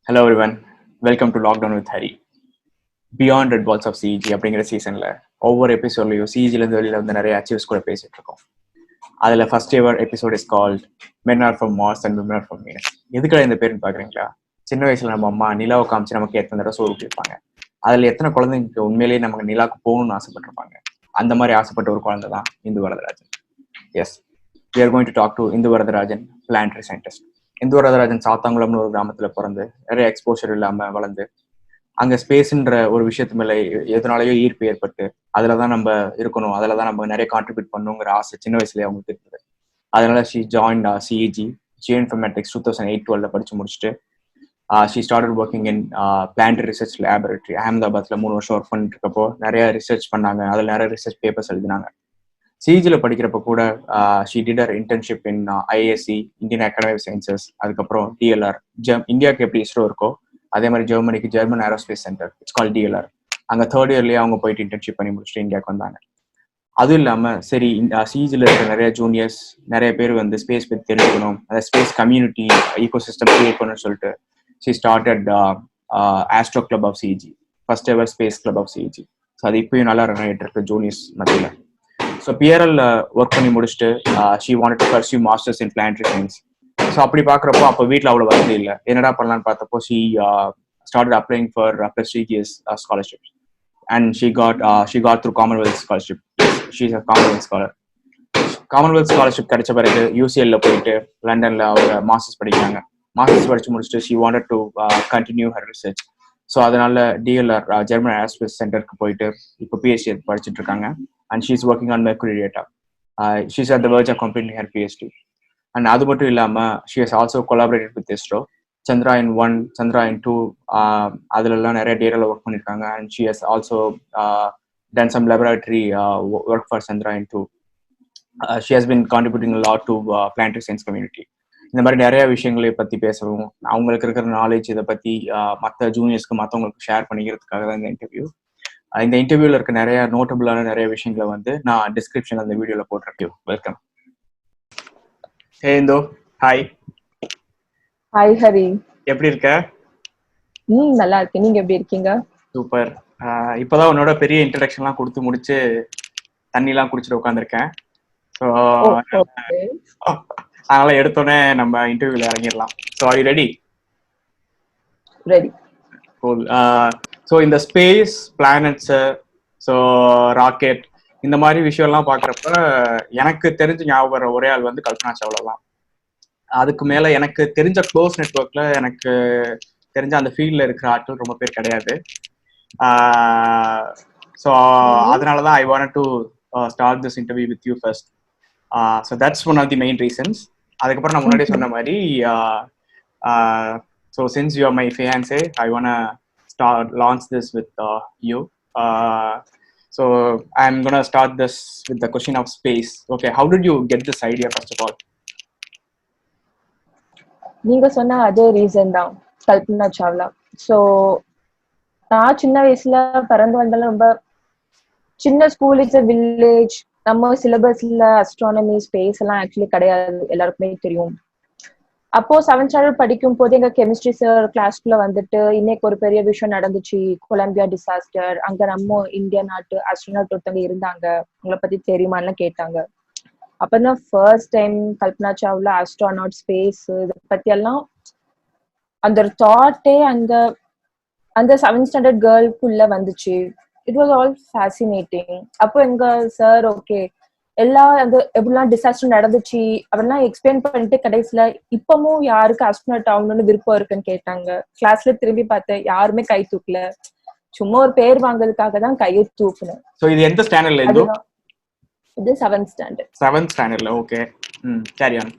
Hello everyone, welcome to lockdown with Hari. Beyond red balls of CEG அப்படிங்கிற சீசனில் ஒவ்வொரு எபிசோட்லையும் சிஇஜிலேருந்து வெளியில் வந்து நிறைய அச்சீவ்ஸ் கூட பேசிகிட்டு இருக்கோம். அதில் first ever episode is called men are from Mars and women are from Venus. எதுக்குடா இந்த பேருன்னு பார்க்குறீங்களா? சின்ன வயசில் நம்ம அம்மா நிலாவை காமிச்சு நமக்கு எத்தனை தடவை சோறு கொடுப்பாங்க. அதில் எத்தனை குழந்தைங்களுக்கு உண்மையிலேயே நமக்கு நிலாவுக்கு போகணும்னு ஆசைப்பட்டிருப்பாங்க. அந்த மாதிரி ஆசைப்பட்ட ஒரு குழந்தை தான் Indhu Varadarajan. Yes, we are going to talk to Indhu Varadarajan, planetary scientist. Indhu Varadarajan சாத்தாங்குளம்னு ஒரு கிராமத்தில் பிறந்து நிறைய எக்ஸ்போஷர் இல்லாமல் வளர்ந்து அங்கே ஸ்பேஸ்ன்ற ஒரு விஷயத்து மேலே எதனாலேயோ ஈர்ப்பு ஏற்பட்டு அதில் தான் நம்ம இருக்கணும், அதில் தான் நம்ம நிறைய கான்ட்ரிபியூட் பண்ணணுங்கிற ஆசை சின்ன வயசுலேயே அவங்களுக்கு இருக்குது. அதனால ஷீ ஜாயின் சிஇஜி ஜியோஇன்ஃபர்மேட்டிக்ஸ் 2008-12 படித்து முடிச்சுட்டு she started working in planetary research laboratory அஹமதாபாத்தில் 3 வருஷம் ஒர்க் பண்ணிட்டு இருக்கப்போ நிறைய ரிசர்ச் பண்ணாங்க. அதில் நிறைய ரிசர்ச் பேப்பர்ஸ் எழுதினாங்க. சிஇஜியில் படிக்கிறப்ப கூட she did her internship in IASc, Indian Academy of Sciences, அதுக்கப்புறம் டிஎல்ஆர். இந்தியாவுக்கு எப்படி இஸ்ரோ இருக்கோ அதே மாதிரி ஜெர்மனிக்கு German aerospace center, it's call DLR. அங்கே தேர்ட் இயர்லேயே அவங்க போயிட்டு இன்டர்ன்ஷிப் பண்ணி முடிச்சுட்டு இந்தியாவுக்கு வந்தாங்க. அதுவும் இல்லாமல் சரி, சிஇஜியில் இருக்கிற நிறைய ஜூனியர்ஸ் நிறைய பேர் வந்து ஸ்பேஸ் பற்றி தெரிஞ்சுக்கணும், அந்த space community ecosystem create பண்ணணும்னு சொல்லிட்டு she started astro club of CEG, first ever space club of CEG. So அது இப்பயும் நல்லா ரன் ஆகிட்டு இருக்கு ஜூனியர்ஸ் மத்தியில். ஸோ பிஆர்எல் ஒர்க் பண்ணி முடிச்சுட்டு she wanted to pursue masters in planetary science. So அப்படி பார்க்குறப்போ அப்போ வீட்டில் அவ்வளோ வசதி இல்லை, என்னடா பண்ணலான்னு பார்த்தப்போ she started அப்ளைங் for prestigious scholarships and she got through Commonwealth scholarship. She's a Commonwealth scholar. Commonwealth scholarship கிடைச்ச பிறகு யூசிஎல்ல போயிட்டு லண்டன்ல அவங்க மாஸ்டர்ஸ் படிக்கிறாங்க. மாஸ்டர்ஸ் படிச்சு முடிச்சுட்டு she wanted to continue her research. So அதனால டிஎல்ஆர் ஜெர்மன் ஏரோஸ்பேஸ் சென்டருக்கு போயிட்டு இப்போ பிஹெச்டி படிச்சுட்டு இருக்காங்க. And she's working on Mercury data. She's at the verge of completing her PhD. And அது மட்டும் இல்லாமல் she has also collaborated with ISRO. Chandrayaan 1, Chandrayaan 2 அதுலலாம் நிறைய டேட்டாவில் ஒர்க் பண்ணியிருக்காங்க. And she has also done some laboratory work for Chandrayaan 2. She has been contributing a lot to planetary science community. இந்த மாதிரி நிறைய விஷயங்களை பற்றி பேசவும் அவங்களுக்கு இருக்கிற நாலேஜ் இதை பற்றி மற்ற ஜூனியர்ஸ்க்கு மற்றவங்களுக்கு ஷேர் பண்ணிக்கிறதுக்காக தான் இந்த இன்டர்வியூ. இந்த இன்டர்வியூல இருக்க நிறைய நோட்டபிளான நிறைய விஷயங்களை வந்து நான் டிஸ்கிரிப்ஷன்ல அந்த வீடியோல போட்டிருக்கேன். வெல்கம். ஹே இந்தோ, ஹாய். ஹாய் ஹரி, எப்படி இருக்க? நல்லா இருக்கேன், நீங்க எப்படி இருக்கீங்க? சூப்பர். இப்பதான் உன்னோட பெரிய இன்ட்ரடக்ஷன்லாம் கொடுத்து முடிச்சு தண்ணிலாம் குடிச்சிட்டு உட்காந்துருக்கேன். ஸோ அதனால எடுத்தோடனே நம்ம இன்டர்வியூல இறங்கிடலாம். So are you ready? Ready. Cool. So இந்த ஸ்பேஸ் பிளானட்ஸு, ஸோ ராக்கெட், இந்த மாதிரி விஷயம்லாம் பார்க்குறப்ப எனக்கு தெரிஞ்சு ஞாபகம் வர ஒரே ஆள் வந்து கல்பனா சாவ்லா தான். அதுக்கு மேலே எனக்கு தெரிஞ்ச க்ளோஸ் நெட்ஒர்க்கில் எனக்கு தெரிஞ்ச அந்த ஃபீல்டில் இருக்கிற ஆட்கள் ரொம்ப பேர் கிடையாது. ஸோ அதனால தான் I want to start this interview with you first. So that's one of the main reasons. அதுக்கப்புறம் நான் முன்னாடியே சொன்ன மாதிரி so since you are my fiancee, I want launch this with you. So I'm gonna start this with the question of space. Okay, how did you get this idea first of all? நீங்க சொன்ன அதே reason தான், Kalpana Chawla. So நான் சின்ன வயசுல பிறந்து வந்தாலும் ரொம்ப சின்ன ஸ்கூல், இட்ஸ் அ வில்லேஜ். நம்ம சிலபஸ்ல அஸ்ட்ரானமி ஸ்பேஸ் எல்லாம் ஆக்சுவலி கிடையாது, எல்லாருக்குமே தெரியும். அப்போ 7th ஸ்டாண்டர்ட் படிக்கும் போது எங்க கெமிஸ்ட்ரி சார் கிளாஸ்க்குள்ள வந்துட்டு இன்னைக்கு ஒரு பெரிய விஷயம் நடந்துச்சு, கொலம்பியா டிசாஸ்டர், அங்க நம்ம இந்தியா நாட்டு ஆஸ்ட்ரோனாட் ஒருத்தவங்க இருந்தாங்க, உங்களை பத்தி தெரியுமான்னு கேட்டாங்க. அப்பதான் first time Kalpana Chawla, astronaut, space இதை பத்தி எல்லாம் அந்த ஒரு தாட்டே அந்த 7th ஸ்டாண்டர்ட் கேர்ள்க்குள்ள வந்துச்சு. It was all fascinating. அப்போ எங்க சார் ஓகே எல்லாம் அந்த எப்படிலாம் டிசாஸ்டர் நடந்துச்சு அப்படிலாம் எக்ஸ்பிளைன் பண்ணிட்டு கடைசியில இப்பவும் யாருக்கு ஆஸ்ட்ரோனாட் ஆகணும்னு விருப்பம் இருக்குன்னு கேட்டாங்க. கிளாஸ்ல திரும்பி பார்த்தேன், யாருமே கை தூக்கல, சும்மா ஒரு பேர் வாங்குறதுக்காக தான் கையை தூக்குனேன். சோ இது எந்த ஸ்டாண்டர்ட்ல இருந்து? இது 7th ஸ்டாண்டர்ட். 7th ஸ்டாண்டர்ட்ல. Okay, carry on.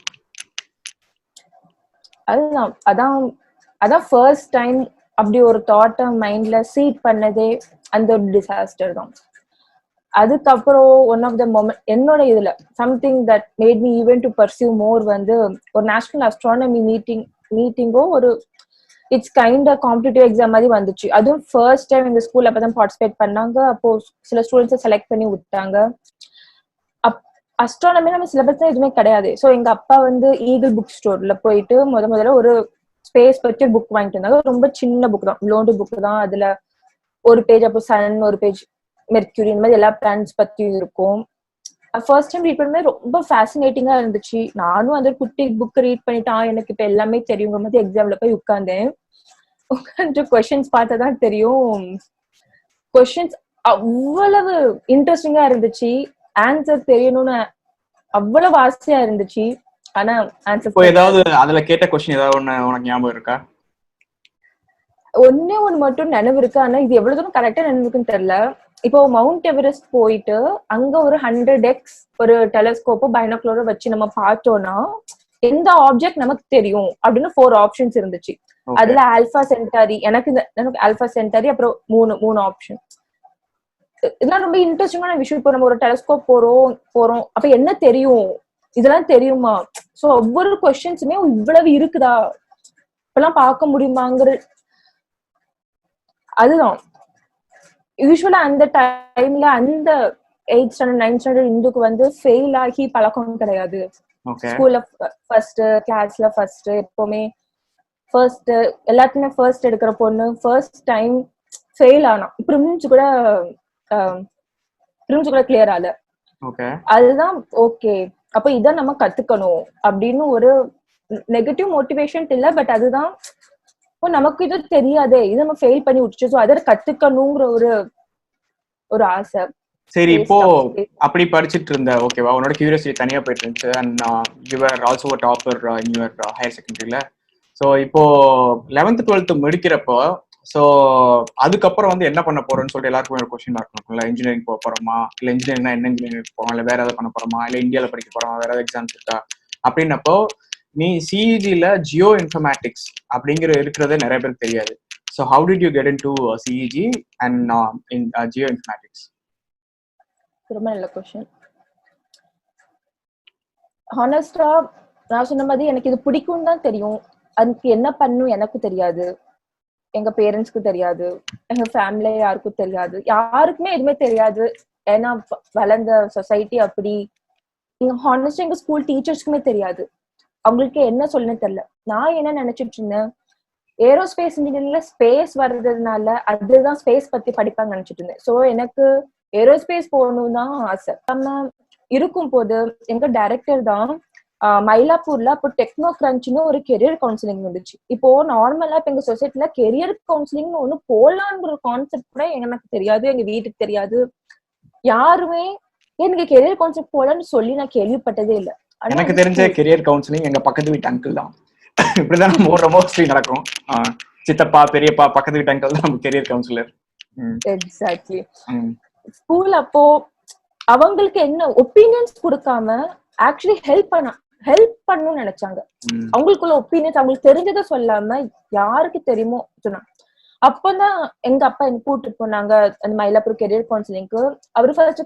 அதான் ஃபர்ஸ்ட் டைம் அப்படி ஒரு தாட் மைண்ட்ல சீட் பண்ணதே அந்த ஒரு டிசாஸ்டர் தான். அதுக்கப்புறம் ஒன் ஆஃப் த மொமெண்ட் என்னோட இதுல something that made me even to pursue more வந்து ஒரு நேஷனல் அஸ்ட்ரானமி மீட்டிங்கோ ஒரு இட்ஸ் கைண்ட் காம்படிட்டிவ் எக்ஸாம் மாதிரி வந்துச்சு. அதுவும் ஃபர்ஸ்ட் டைம் எங்க ஸ்கூல்ல அப்பதான் பார்ட்டிசிபேட் பண்ணாங்க. அப்போ சில ஸ்டூடெண்ட்ஸை செலக்ட் பண்ணி விட்டாங்க. அஸ்ட்ரானமி நம்ம சிலபஸ்ல எதுவுமே கிடையாது. ஸோ எங்க அப்பா வந்து ஈகிள் புக் ஸ்டோர்ல போயிட்டு முதல்ல ஒரு ஸ்பேஸ் பத்தி ஒரு புக் வாங்கிட்டு இருந்தாங்க. ரொம்ப சின்ன புக் தான், லோண்டு புக் தான். அதுல ஒரு பேஜ் அப்போ சன், ஒரு பேஜ் மெர்க்யூரி, இந்த மாதிரி எல்லா பிளானட்ஸ் பத்தியும் இருக்கும். ஃபர்ஸ்ட் டைம் ரீட் பண்ணும்போது ரொம்ப ஃபேசினேட்டிங்கா இருந்துச்சு. நானும் அந்த குட்டி புக் ரீட் பண்ணிட்டான், எனக்கு இப்ப எல்லாமே தெரியுங்கிற மாதிரி எக்ஸாம்ல போய் உட்கார்ந்தேன். உட்காந்து கொஸ்டின்ஸ் பார்த்ததான் தெரியும். கொஸ்டின்ஸ் அவ்வளவு இன்ட்ரெஸ்டிங்கா இருந்துச்சு. ஆன்சர் தெரியணும்னு அவ்வளவு ஆசையா இருந்துச்சு. ஆனா ஆன்சர் ஏதாவது அதுல கேட்ட கொஸ்டின் ஏதாவது ஒண்ணு உனக்கு ஞாபகம் இருக்கா? ஒன்னே ஒண்ணு மட்டும் நினைவு இருக்கு. ஆனா இது எவ்வளவு தூரம் கரெக்டா நினைவு இருக்குன்னு தெரியல. இப்போ மவுண்ட் எவரெஸ்ட் போயிட்டு அங்க ஒரு 100x ஒரு டெலஸ்கோப்போ பைனாகுலரோ வச்சு நம்ம பார்த்தோம்னா எந்த ஆப்ஜெக்ட் நமக்கு தெரியும் அப்படின்னு 4 ஆப்ஷன்ஸ் இருந்துச்சு. அதுல ஆல்பா சென்டாரி, எனக்கு ஆல்பா சென்டாரி, அப்புறம் மூணு ஆப்ஷன். இதெல்லாம் ரொம்ப இன்ட்ரெஸ்டிங்கான விஷயம். இப்போ நம்ம ஒரு டெலஸ்கோப் போறோம் அப்ப என்ன தெரியும், இதெல்லாம் தெரியுமா? சோ ஒவ்வொரு கொஸ்டின்ஸுமே இவ்வளவு இருக்குதா, இப்பெல்லாம் பார்க்க முடியுமாங்கிற அதுதான். யூஸ்வலா அந்த டைம்ல அந்த 8th ஸ்டாண்டர்ட் 9th ஸ்டாண்டர்ட் இந்துக்கு வந்து ஃபெயில் ஆகி பழக்கம் கிடையாது. ஸ்கூல்ல ஃபர்ஸ்ட், கிளாஸ்ல ஃபர்ஸ்ட், எப்பவுமே ஃபர்ஸ்ட், எல்லாத்துக்குமே ஃபர்ஸ்ட் எடுக்கிற பொண்ணு ஃபர்ஸ்ட் டைம் ஃபெயில் ஆனா பிரிம்ஸ் கூட கிளியர் ஆல. அதுதான் ஓகே, அப்ப இதான் நம்ம கத்துக்கணும் அப்படின்னு ஒரு நெகட்டிவ் மோட்டிவேஷன் இல்ல, பட் அதுதான் நமக்கு இது தெரியாதே, இது நம்ம ஃபெயில் பண்ணி விட்டுச்சு, சோ அதை கத்துக்கணுங்கிற ஒரு ஆசை. சரி, இப்போ அப்படி படிச்சுட்டு இருந்த ஓகேவா, உன்னோட கியூரியாசிட்டி தனியா போயிட்டு இருந்துச்சு. And you are also a topper in your higher secondary-ல. ஸோ இப்போ 11th 12th முடிக்கிறப்போ ஸோ அதுக்கப்புறம் வந்து என்ன பண்ண போறோம்னு சொல்லிட்டு எல்லாருக்குமே ஒரு கொஸ்டின் இருக்கும்ல. இன்ஜினியரிங் போக போறோமா, இல்லை இன்ஜினியரிங்னா என்ன இன்ஜினியரிங் போறோம், இல்லை வேற ஏதாவது பண்ண போறோமா, இல்லை இந்தியாவில் படிக்க போறோமா, வேற ஏதாவது எக்ஸாம்ஸ் இருக்கா அப்படின்னப்போ நீ சிஇஜில ஜியோ இன்ஃபர்மேட்டிக்ஸ் அப்படிங்கிற இருக்கிறதே நிறைய பேருக்கு தெரியாது. So how did you get into CEG and in Jio informatics? ரொம்ப நல்ல கொஸ்டின். ஹானஸ்டா நான் சொன்ன மாதிரி எனக்கு இது பிடிக்கும் தான் தெரியும். அதுக்கு என்ன பண்ணும் எனக்கு தெரியாது, எங்க பேரண்ட்ஸ்க்கு தெரியாது, எங்க ஃபேமிலி யாருக்கும் தெரியாது, யாருக்குமே எதுவுமே தெரியாது. ஏன்னா வளர்ந்த சொசைட்டி அப்படி. எங்க ஹானஸ்டா எங்க ஸ்கூல் டீச்சர்ஸ்க்குமே தெரியாது, அவங்களுக்கு என்ன சொல்லணும்னு தெரியல. நான் என்ன நினைச்சிட்டு இருந்தேன், ஏரோஸ்பேஸ் இன்ஜினியரிங்ல ஸ்பேஸ் வர்றதுனால அதுதான் ஸ்பேஸ் பத்தி படிப்பாங்க நினைச்சிட்டு இருந்தேன். சோ எனக்கு ஏரோஸ்பேஸ் போகணும் தான் ஆசை. நம்ம இருக்கும் போது எங்க டைரக்டர் தான் மயிலாப்பூர்ல அப்போ டெக்னோ கிரன்ச்னு ஒரு கெரியர் கவுன்சிலிங் வந்துச்சு. இப்போ நார்மலா இப்ப எங்க சொசைட்டில கெரியர் கவுன்சிலிங் ஒண்ணு போலாங்கிற கான்செப்ட் கூட எனக்கு தெரியாது, எங்க வீட்டுக்கு தெரியாது. யாருமே எனக்கு கெரியர் கான்செப்ட் போலான்னு சொல்லி நான் கேள்விப்பட்டதே இல்லை. எனக்கு தெரிஞ்ச கெரியர் கவுன்சிலிங் எங்க பக்கத்து வீட்டு அங்கிள் தான். இப்படிதான் மோஸ்ட்லி நடக்கும். சித்தப்பா பெரியப்பா பக்கத்து வீட்டு அங்கிள் தான் கெரியர் கவுன்சிலர். எக்ஸாக்ட்லி. ஸ்கூல் அப்போ அவங்களுக்கு என்ன ஒப்பீனியன்ஸ் கொடுக்காம ஆக்சுவலி ஹெல்ப் பண்ணணும்னு நினைச்சாங்க. அவங்களுக்குள்ள ஒப்பீனியன்ஸ் அவங்களுக்கு தெரிஞ்சதை சொல்லாம யாருக்கு தெரியுமோ சொன்னாங்க. அப்பதான் எங்க அப்பா என்ன கூட்டிட்டு போனாங்க அந்த மயிலாப்பூர் கெரியர் கவுன்சிலிங்க்கு. அவரு ஃபர்ஸ்ட்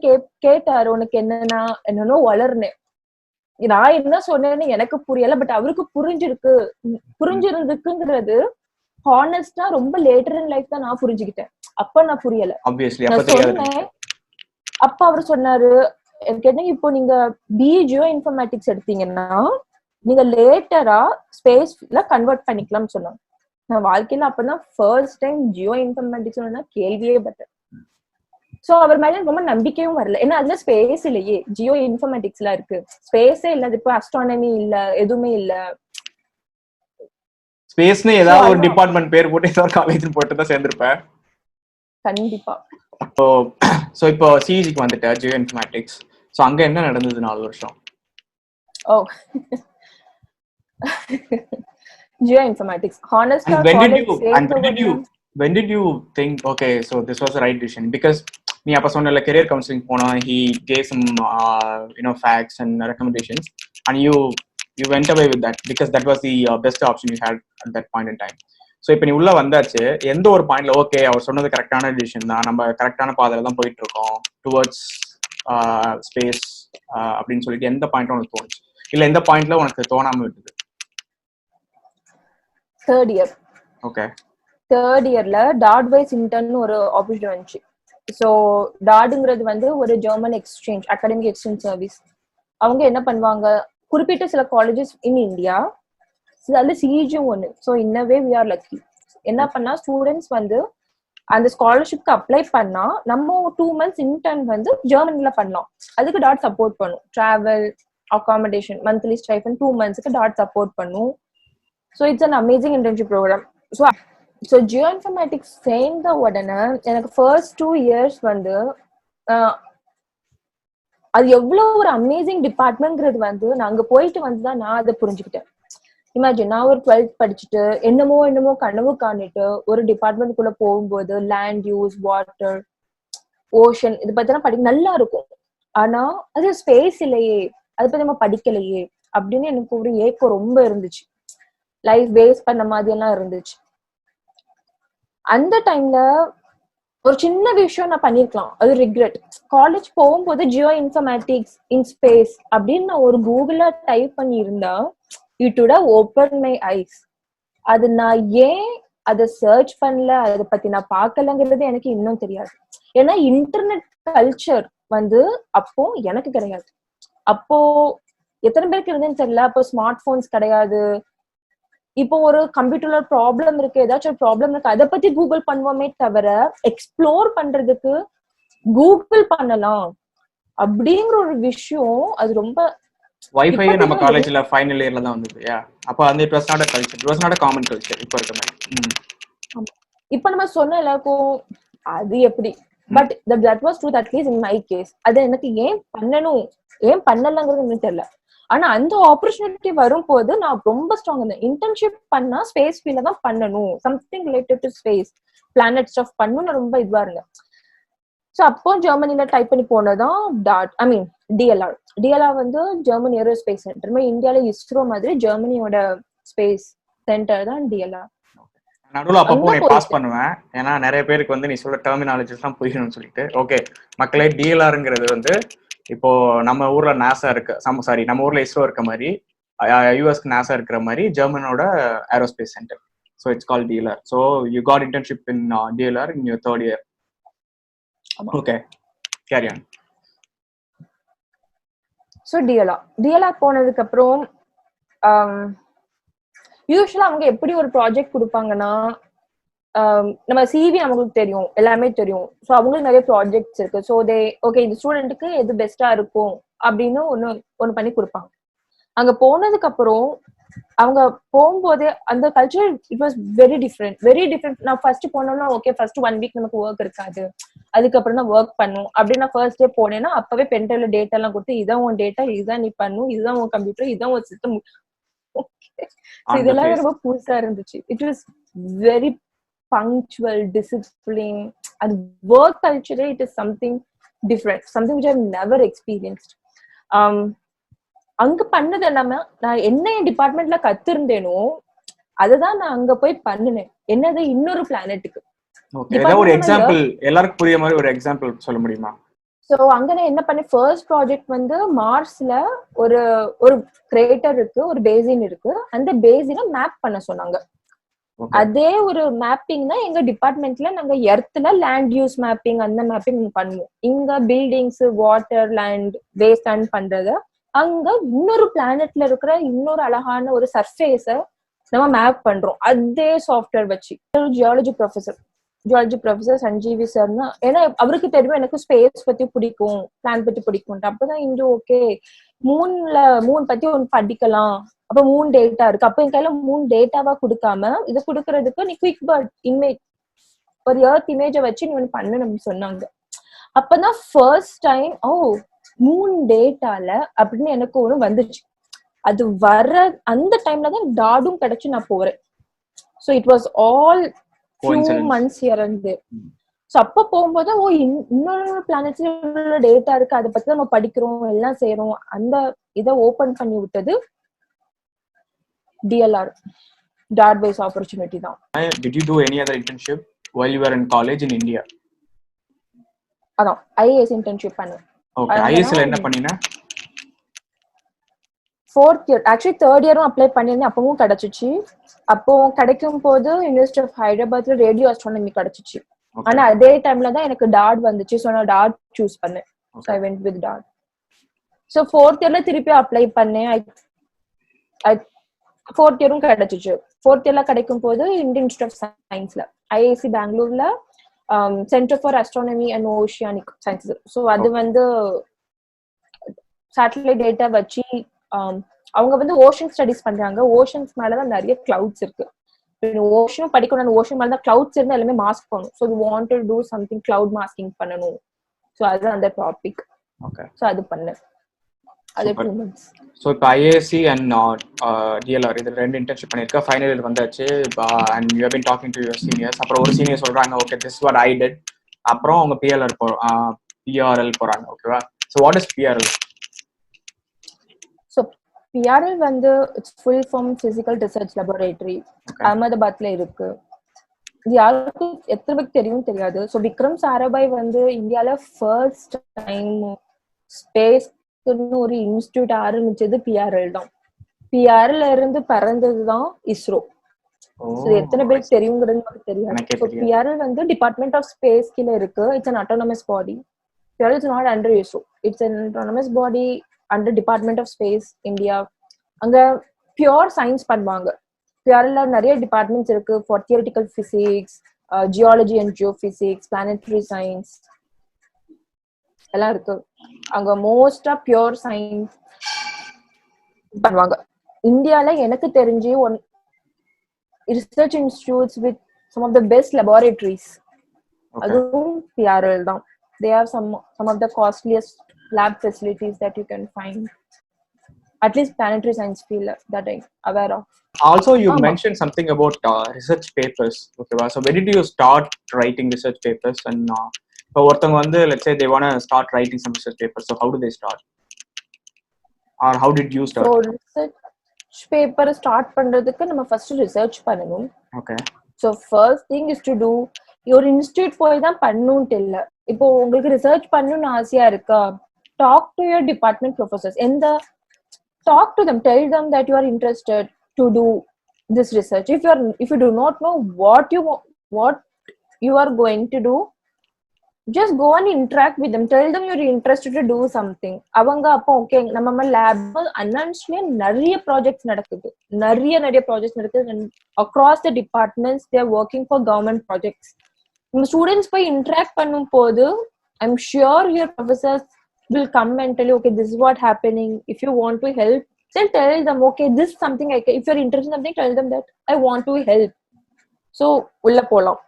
கேட்டாரு, உனக்கு என்னன்னோ வளர்னேன். நான் என்ன சொன்னேன்னு எனக்கு புரியல, பட் அவருக்கு புரிஞ்சிருந்துக்குங்கிறது ஹானஸ்டா ரொம்ப லேட்டர் இன் லைஃப் தான் நான் புரிஞ்சுக்கிட்டேன். அப்ப நான் புரியல, நான் சொன்னேன். அப்ப அவரு சொன்னாரு, எனக்கு என்ன, இப்போ நீங்க ஜியோ இன்ஃபர்மேட்டிக்ஸ் எடுத்தீங்கன்னா நீங்க லேட்டரா ஸ்பேஸ்ல கன்வெர்ட் பண்ணிக்கலாம்னு சொன்னாங்க. நான் வாழ்க்கையில அப்பதான் ஃபர்ஸ்ட் டைம் ஜியோ இன்ஃபர்மேட்டிக்ஸ் கேள்வியே பட்டேன். சோ அவர் மேல ரொம்ப நம்பிக்கையும் வரல, ஏன்னா அதுல ஸ்பேஸ் இல்லையே, ஜியோ இன்ஃபர்மேட்டிக்ஸ்ல இருக்கு, ஸ்பேஸே இல்ல, இப்போ அஸ்ட்ரானமி இல்ல, எதுவுமே இல்ல. ஸ்பேஸ்னு ஏதாவது ஒரு டிபார்ட்மெண்ட் பேர் போட்டு ஏதாவது காலேஜ் போட்டு தான் சேர்ந்திருப்பேன் கண்டிப்பா. சோ இப்போ சிஇஜிக்கு வந்துட்டேன் ஜியோ இன்ஃபர்மேட்டிக்ஸ். சோ அங்க என்ன நடந்தது 4 வருஷம்? Oh geo informatics honestly when did you think okay so this was the right decision? Because நீ அப்ப சொன்னல career counseling போனா he gave some facts and recommendations and you went away with that because that was the best option you had at that point in time. So இப்போ நீ உள்ள வந்தாச்சு, எந்த ஒரு பாயிண்ட்ல ஓகே அவர் சொன்னது கரெக்டான டிசிஷன் தான், நம்ம கரெக்டான பாதையில தான் போயிட்டு இருக்கோம் டுவர்ட்ஸ் ஸ்பேஸ் அப்படின்னு சொல்லிட்டு எந்த பாயிண்ட் உனக்கு தோணுச்சு, இல்ல எந்த பாயிண்ட்ல உனக்கு தோணாம விட்டது? Third year. ஓகே, தேர்ட் இயர்ல டாட்வைஸ் இன்டர்ன் ஒரு ஆப்பர்ச்சுனிட்டி வந்துச்சு. ஸோ டாடுங்கிறது வந்து ஒரு German exchange, academic exchange service. அவங்க என்ன பண்ணுவாங்க, குறிப்பிட்ட சில காலேஜஸ் இன் இந்தியா அதுல சிஜியும் ஒண்ணு. ஸோ இன்னவே வி ஆர் லக்கி. என்ன பண்ணா ஸ்டூடெண்ட்ஸ் வந்து அந்த ஸ்காலர்ஷிப்க்கு அப்ளை பண்ணா நம்ம 2 months இன்டர்ன் வந்து ஜெர்மனில பண்ணலாம். அதுக்கு டாட் சப்போர்ட் பண்ணும். டிராவல், அகாமடேஷன், மந்த்லி ஸ்டைஃபன் 2 monthsக்கு டாட் சப்போர்ட் பண்ணும். So it's an amazing internship program. So geo informatics சேர்ந்த உடனே எனக்கு ஃபர்ஸ்ட் 2 years வந்து அது எவ்வளவு ஒரு அமேசிங் டிபார்ட்மெண்ட்ங்கிறது வந்து நான் அங்க போயிட்டு வந்துதான் நான் அதை புரிஞ்சுக்கிட்டேன். இமேஜின் நான் ஒரு 12th படிச்சுட்டு என்னமோ கனவு காணிட்டு ஒரு டிபார்ட்மெண்ட்குள்ள போகும்போது லேண்ட் யூஸ், வாட்டர், ஓஷன் இது பத்திலாம் படிக்க நல்லா இருக்கும். ஆனா அது ஸ்பேஸ் இல்லையே, அதை பத்தி நம்ம படிக்கலையே அப்படின்னு எனக்கு ஒரு ஏக்கம் ரொம்ப இருந்துச்சு. லைஃப் வேஸ்ட் பண்ண மாதிரி எல்லாம் இருந்துச்சு. அந்த டைம்ல ஒரு சின்ன விஷயம் நான் பண்ணிருக்கலாம், அது ரிக்ரெட். காலேஜ் போகும்போது ஜியோ இன்ஃபர்மேட்டிக்ஸ் இன் ஸ்பேஸ் அப்படின்னு நான் ஒரு கூகுள்ல டைப் பண்ணி இருந்தா it would have open my eyes. அது நான் ஏன் அதை சர்ச் பண்ணல, அதை பத்தி நான் பார்க்கலங்கிறது எனக்கு இன்னும் தெரியாது. ஏன்னா இன்டர்நெட் கல்ச்சர் வந்து அப்போ எனக்கு கிடையாது. அப்போ எத்தனை பேருக்கு இருந்தேன்னு தெரியல. அப்போ ஸ்மார்ட் போன்ஸ் கிடையாது. இப்போ ஒரு கம்ப்யூட்டர்ல ப்ராப்ளம் இருக்கு, ஏதாச்சும் ஒரு ப்ராப்ளம் இருக்கு, அதை பத்தி கூகுள் பண்ணுவோமே தவிர எக்ஸ்ப்ளோர் பண்றதுக்கு கூகுள் பண்ணலாம் அப்படிங்கிற ஒரு விஷயம் அது ரொம்ப வைஃபை நம்ம காலேஜ்ல ஃபைனல் இயர்ல தான் வந்தது. அப்ப அந்த it was not a culture, it was not a common culture. இப்போ இருக்க மாதிரி இப்ப நம்ம சொன்ன எல்லாருக்கும் அது எப்படி, but that was true, at least in my case. அது எனக்கு ஏன் பண்ணணும் ஏன் பண்ணலங்கிறது எனக்கு தெரியல. ஆனா அந்த ஆப்பர்ச்சுனிட்டி வரும்போது நான் ரொம்ப ஸ்ட்ராங் இருந்தேன். இன்டர்ன்ஷிப் பண்ணா ஸ்பேஸ் ஃபீல்ட்ல தான் பண்ணணும், something related to space, planet stuff பண்ணணும்னு ரொம்ப இதுவா இருந்தேன். ஸோ அப்போ ஜெர்மனில டைப் பண்ணி போனதான் டிஎல்ஆர். டிஎல்ஆர் வந்து ஜெர்மன் ஏரோஸ்பேஸ் சென்டர். இந்தியால இஸ்ரோ மாதிரி ஜெர்மனியோட ஸ்பேஸ் சென்டர் தான் டிஎல்ஆர். நடுவில் அப்பப்போ நீ பாஸ் பண்ணுவேன், ஏன்னா நிறைய பேருக்கு வந்து நீ சொல்ற டெர்மினாலஜிஸ் எல்லாம் புரியணும்னு சொல்லிட்டு. ஓகே மக்களே, டிஎல்ஆர்ங்கிறது வந்து இப்போ நம்ம ஊர்ல நாசா இருக்கு, சாரி நம்ம ஊர்ல இஸ்ரோ இருக்க மாதிரி யூஎஸ்க்கு நாசா இருக்கிற மாதிரி ஜெர்மனோட aerospace center. So it's call DLR. So you got internship in DLR in your 3rd year. Okay, carry on. So DLR போனதுக்கு அப்புறம் யூஸ்வலா அவங்க எப்படி ஒரு ப்ராஜெக்ட் கொடுப்பாங்கன்னா, நம்ம சிவி அவங்களுக்கு தெரியும், எல்லாமே தெரியும். ஸோ அவங்களுக்கு நிறைய ப்ராஜெக்ட்ஸ் இருக்கு. ஸோ ஓகே இந்த ஸ்டூடெண்ட்டுக்கு எது பெஸ்டா இருக்கும் அப்படின்னு ஒண்ணு பண்ணி கொடுப்பாங்க. அங்க போனதுக்கு அப்புறம் அவங்க போகும்போதே அந்த culture it was very different. நான் ஃபர்ஸ்ட் போனோம்னா ஓகே ஃபர்ஸ்ட் 1 week நமக்கு ஒர்க் இருக்காது, அதுக்கப்புறம் தான் ஒர்க் பண்ணும் அப்படின்னு நான் ஃபர்ஸ்ட் டே போனேன்னா அப்பவே பென்ட்ரைவ்ல டேட்டா எல்லாம் கொடுத்து இதான் உன் டேட்டா, இதுதான் நீ பண்ணும், இதுதான் உன் கம்ப்யூட்டர், இதுதான் உன் சிஸ்டம். இதெல்லாம் ரொம்ப புதுசா இருந்துச்சு. It was very punctual, discipline, and work culture, it is something different, something which I've never experienced. அங்க பண்ணது எல்லாமே நான் என்ன டிபார்ட்மெண்ட்ல கத்திருந்தேனோ அததான் நான் அங்க போய் பண்ணினேன். என்னது இன்னொரு பிளானெட்டுக்கு. ஒரு எக்ஸாம்பிள் எல்லாருக்கும் புரிய மாதிரி ஒரு எக்ஸாம்பிள் சொல்ல முடியுமா? சோ அங்க நான் என்ன பண்ணேன், ஃபர்ஸ்ட் ப்ராஜெக்ட் வந்து மார்ஸ்ல ஒரு கிரேட்டர் இருக்கு, ஒரு பேசின் இருக்கு. அந்த பேசினை மேப் பண்ண சொன்னாங்க. அதே ஒரு மேப்பிங் தான் எங்க டிபார்ட்மெண்ட்ல நாங்க எர்த்ல லேண்ட் யூஸ் மேப்பிங் அந்த மேப்பிங் பண்ணுவோம். இங்க buildings, water, land, waste land பண்றத அங்க இன்னொரு பிளானெட்ல இருக்கிற இன்னொரு அழகான ஒரு சர்ஃபேஸ நம்ம மேப் பண்றோம் அதே சாஃப்ட்வேர் வச்சு. ஜியாலஜி ப்ரொஃபசர் சஞ்சீவி சார்னா, ஏன்னா அவருக்கு தெரியும் எனக்கு ஸ்பேஸ் பத்தி பிடிக்கும், பிளான் பத்தி பிடிக்கும். அப்பதான் இன்று ஓகே மூன் பத்தி ஒன்று படிக்கலாம், அப்ப 3 டேட்டா இருக்கு. அப்ப என் கையில 3 டேட்டாவா கொடுக்காம இதை கொடுக்கறதுக்கு நீ குவிக் பர்ட் இமேஜ், ஒரு எர்த் இமேஜ வச்சு நீ ஒன்று பண்ணணும்னு சொன்னாங்க. அப்பதான் ஃபர்ஸ்ட் டைம் 3 டேட்டால அப்படின்னு எனக்கு ஒண்ணு வந்துச்சு. அது வர அந்த டைம்ல தான் டாடும் கிடைச்சு நான் போறேன். So it was all few months here and there. So அப்ப போகும்போது இன்னொரு பிளானட்ஸ்ல டேட்டா இருக்கு, அதை பத்தி நம்ம படிக்கிறோம், எல்லாம் செய்யறோம். அந்த இதை ஓபன் பண்ணி விட்டது DLR, dot based opportunity தான். Did you do any other internship while you were in college in India? அதான் IAS internship பண்ணேன். Okay, IAS ல என்ன பண்ணீங்க? 4th year, actually 3rd year apply பண்ணிருந்தேன், அப்பவும் கிடைச்சிச்சு. அப்போ கிடைக்கும் போது யூனிவர்சிட்டி ஆஃப் ஹைதராபாத்ல ரேடியோ ஆஸ்ட்ரானமி கிடைச்சிச்சு. ஆனா அதே டைம்ல தான் எனக்கு டாட் வந்துச்சு. ஸோ நான் டாட் சூஸ் பண்ணேன். So I went with dot. So 4th yearல திருப்பி அப்ளை பண்ணேன். 4th இயரும் கிடைச்சிச்சு. 4th இயர்ல கிடைக்கும் போது இந்தியன் இன்ஸ்டிடியூட் ஆஃப் சயின்ஸ்ல ஐஐசி பெங்களூர்ல centre for astronomy and oceanic sciences. So அது வந்து சேட்டலைட் டேட்டா வச்சு அவங்க வந்து ஓஷன் ஸ்டடிஸ் பண்றாங்க. ஓஷன்ஸ் மேலதான் நிறைய கிளவுட்ஸ் இருக்கு. ஓஷனும் படிக்கணும், ஓஷன் மேல தான் கிளவுட்ஸ் இருந்தா எல்லாமே மாஸ்க் பண்ணணும். So we want to do something cloud masking பண்ணணும். ஸோ அதுதான் அந்த டாபிக். ஓகே, ஸோ அது பண்ணேன். அது 2 months. ஸோ இப்போ ஐஏஎஸ்சி அண்ட் டிஎல்ஆர் இது 2 இன்டர்ன்ஷிப் பண்ணியிருக்கேன். ஃபைனல் இயர் வந்தாச்சு. And you have been talking to your seniors. அப்புறம் ஒரு சீனியர் சொல்றாங்க okay this what I did. அப்புறம் அவங்க பிஆர்எல் போறாங்க. ஓகேவா? So what is PRL? So PRL வந்து it's full form physical research laboratory, அகமதாபாத்ல இருக்கு. இது யாருக்கும் எத்தனை பேருக்கு தெரியும் தெரியாது. ஸோ விக்ரம் சாராபாய் வந்து இந்தியால ஃபர்ஸ்ட் டைம் ஸ்பேஸ்க்குன்னு ஒரு இன்ஸ்டியூட் ஆரம்பிச்சது பிஆர்எல் தான். பிஆர்எல் இருந்து பறந்ததுதான் இஸ்ரோ. எத்தனை பேருக்கு தெரியுங்கிறது நமக்கு தெரியாது. ஸோ பிஆர்எல் வந்து டிபார்ட்மெண்ட் ஆஃப் ஸ்பேஸ் கீழே இருக்கு. It's an autonomous body. PRL is not under ISRO. It's an autonomous body under department of space India. அங்க பியூர் சயின்ஸ் பண்ணுவாங்க. பிஆர்எல்ல நிறைய டிபார்ட்மெண்ட்ஸ் இருக்கு. For theoretical physics, geology and geophysics, planetary science எல்லாம் இருக்கு. அங்க மோஸ்டா பியூர் சயின்ஸ் பண்ணுவாங்க. இந்தியால எனக்கு தெரிஞ்சு research institutes with some of the best laboratories அதுவும் பிஆர்எல் தான். They have some of the costliest lab facilities that you can find. At least planetary science field that I'm aware of. Also, you mentioned something about research papers. Okay, so when did you start writing research papers? And இப்போ ஒருத்தவங்க வந்து let's say they want to start writing some research papers. So how do they start? Or how did you start? So research paper start பண்றதுக்கு நம்ம first research பண்ணணும். Okay. So first thing is to do ஒரு institute போய் தான் பண்ணணும்ட்டு இல்லை. இப்போ உங்களுக்கு research பண்ணணும்னு ஆசையா இருக்கா, talk to your department professors. Talk to them, tell them that you are interested to do this research. If you do not know what you are going to do, just go and interact with them. Tell them you're interested to do something. அவங்க அப்போ okay நம்ம lab அன்அன்ஸ்லயே நிறைய projects நடக்குது. நிறைய projects நடக்குது. Across the departments they are working for government projects. நம்ம students போய் interact பண்ணும் போது I'm sure your professors will come and tell you, okay, this is what happening. If you want to help, then tell them, okay, this is something if you're interested in something, tell them that I want to help. So உள்ள போலாம்.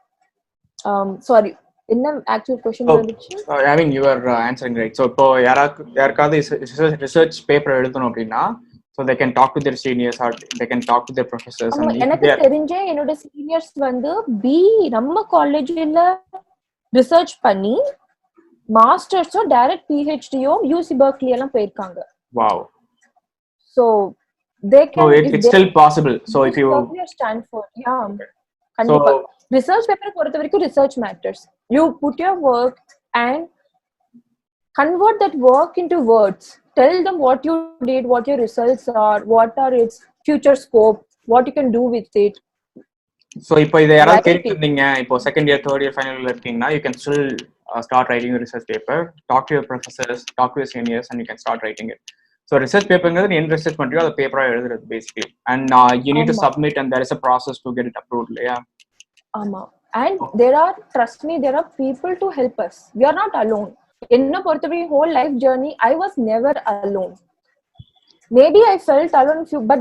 Sorry, என்ன actual question இருந்துச்சு? I mean you are answering right. So இப்போ யாருக்காவது research paper எழுதணும் அப்படின்னா so they can talk to their seniors or they can talk to their professors. எனக்கு தெரிஞ்ச என்னோட சீனியர்ஸ் வந்து நம்ம காலேஜ்ல ரிசர்ச் பண்ணி மாஸ்டர்ஸோ டைரக்ட் PhDயோ யூசி பெர்க்லி எல்லாம் போயிருக்காங்க. Wow. So they can. So it's still possible. So if you Stanford, yeah. So research paper பொறுத்த வரைக்கும் research matters. You put your work and convert that work into words. Tell them what you did, what your results are, what are its future scope, what you can do with it. So இப்போ இதை யாராவது கேட்டுருந்தீங்க, இப்போ second year third year final year இருக்கீங்கன்னா you can still start writing a research paper, talk to your professors, talk to your seniors and you can start writing it. So research paperங்கிறது நீ என்ன research பண்றியோ அதை பேப்பரா எழுதுறது basically, and you need to submit and there is a process to get it approved. இல்லையா? ஆமா. And trust me, there are people to help us. We are not alone. என்ன பொறுத்தவரை whole life journey I was never alone. Maybe I felt alone but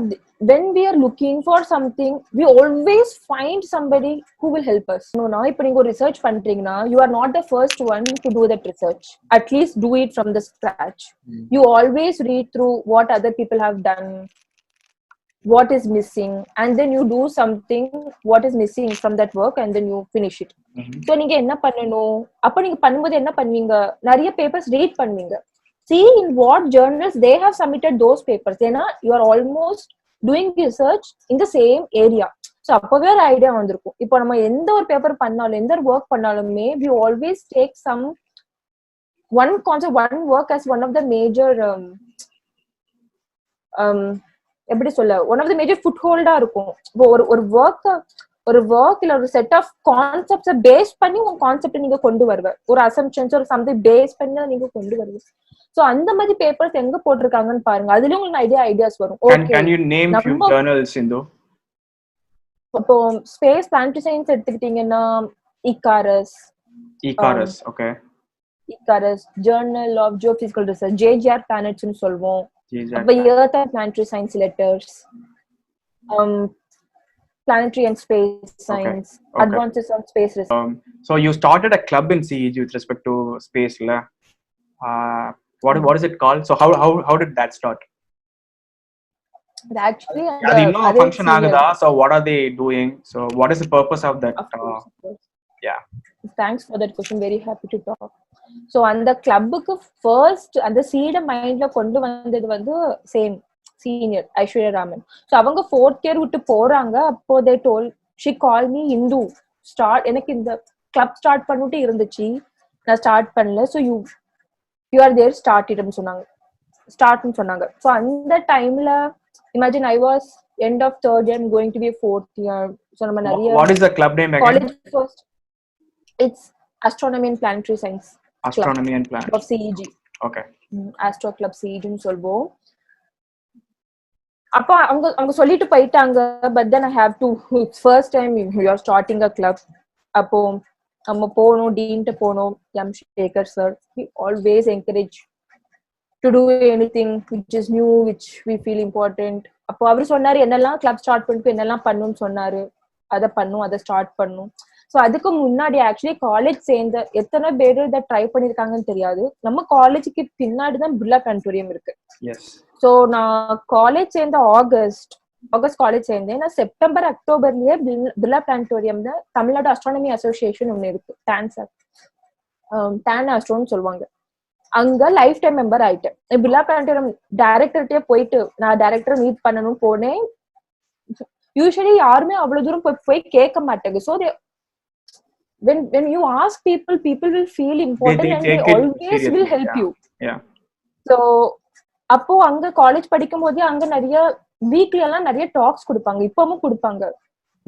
when we are looking for something we always find somebody who will help us. Now if you research பண்றீங்கன்னா you are not the first one to do that research. At least do it from the scratch. You always read through what other people have done, what is missing, and then you do something what is missing from that work and then you finish it. So நீங்க என்ன பண்ணணும், அப்ப நீங்க பண்ணும்போது என்ன பண்ணுவீங்க, நிறைய papers read பண்ணுவீங்க. See in what journals they have submitted those papers. ஏன்னா you are almost doing research in the same area. So அப்பவே ஒரு ஐடியா வந்திருக்கும். இப்போ நம்ம எந்த ஒரு பேப்பர் பண்ணாலும் எந்த ஒரு ஒர்க் பண்ணாலுமே we always take one concept, one work as one of the major எப்படி சொல்ல, ஒன் ஆஃப் த மேஜர் ஃபுட் ஹோல்டா இருக்கும். ஒரு ஒர்க் ஒரு ஒர்க் இல்ல ஒரு செட் ஆஃப் கான்செப்ட்ஸை பேஸ் பண்ணி உங்க கான்செப்ட் நீங்க கொண்டு வருவ, ஒரு அசம்ஷன்ஸ் ஒரு சம்திங் பேஸ் பண்ணி தான் நீங்க கொண்டு வருவ. சோ அந்த மாதிரி பேப்பர்ஸ் எங்க போட்டிருக்காங்கன்னு பாருங்க, அதுலயும் உங்களுக்கு ஐடியாஸ் வரும். Can you name few நம்ம journals, Sindhu? இப்போ ஸ்பேஸ் பிளானட்டரி சயின்ஸ் எடுத்துக்கிட்டீங்கன்னா Icarus, Okay. Icarus journal of geophysical research, JGR பிளானட்ஸ்னு சொல்வோம். JJR அப்ப earth and planetary science letters, planetary and space science, Okay. advances on space research. So you started a club in CEG with respect to space, la? What is it called? So how did that start? Actually, அது இன்னும் function ஆகுதா? So what are they doing? So what is the purpose of that? Of course. Yeah. Thanks for that question. Very happy to talk. So அந்த கிளப்புக்கு first அந்த சீட மைண்ட்ல கொண்டு வந்தது வந்து same senior Aishwarya Raman. So அவங்க 4th இயர் விட்டு போறாங்க. அப்போ they told she call me Hindu start, எனக்கு இந்த கிளப் ஸ்டார்ட் பண்ணிட்டு இருந்துச்சு, நான் ஸ்டார்ட் பண்ணல. ஸோ யூ ஆர் தேர் ஸ்டார்ட்னு சொன்னாங்க. ஸோ அந்த டைம்ல imagine I was end of 3rd year and going to be a 4th year. So நம்ம நிறைய What is the club name again? College first. It's Astronomy and Planetary Science. Astronomy and Planetary of CEG. Okay. Astro Club CEG னு சொல்வோம். அப்ப அவங்க சொல்லிட்டு போயிட்டாங்க. But then I have to, it's first time you are starting a club. அப்போ நம்ம போனோம், டீன்ட்ட போனோம். M Sekar sir, he always encourage to do anything which is new, which we feel important. அப்போ அவர் சொன்னாரு என்னெல்லாம் கிளப் ஸ்டார்ட் பண்ணிட்டு என்னெல்லாம் பண்ணணும்னு சொன்னாரு. அதை ஸ்டார்ட் பண்ணும். ஸோ அதுக்கு முன்னாடி ஆக்சுவலி காலேஜ் சேர்ந்த எத்தனை பேர் இதை ட்ரை பண்ணிருக்காங்கன்னு தெரியாது. நம்ம காலேஜுக்கு பின்னாடிதான் பிர்லா பிளானட்டோரியம் இருக்கு. ஸோ நான் காலேஜ் சேர்ந்த ஆகஸ்ட் காலேஜ் சேர்ந்தேன். நான் செப்டம்பர் அக்டோபர்லயே பிர்லா பிளானட்டோரியம்ல தமிழ்நாடு அஸ்ட்ரானமி அசோசியேஷன் ஒண்ணு இருக்கு, டான் ஆஸ்ட்ரோன்னு சொல்லுவாங்க. அங்க லைஃப் டைம் மெம்பர் ஆயிட்டேன். பிர்லா பிளானட்டோரியம் டைரக்டர்கிட்டே போயிட்டு நான் டைரக்டரை மீட் பண்ணணும் போனேன். யூஸ்வலி யாருமே அவ்வளவு தூரம் போய் கேட்க மாட்டாங்க. So when you ask people will feel important and they always will help you. So அப்போ அங்க காலேஜ் படிக்கும் போதே அங்க நிறைய வீக்லி எல்லாம் நிறைய டாக்ஸ் கொடுப்பாங்க, இப்பவும் கொடுப்பாங்க.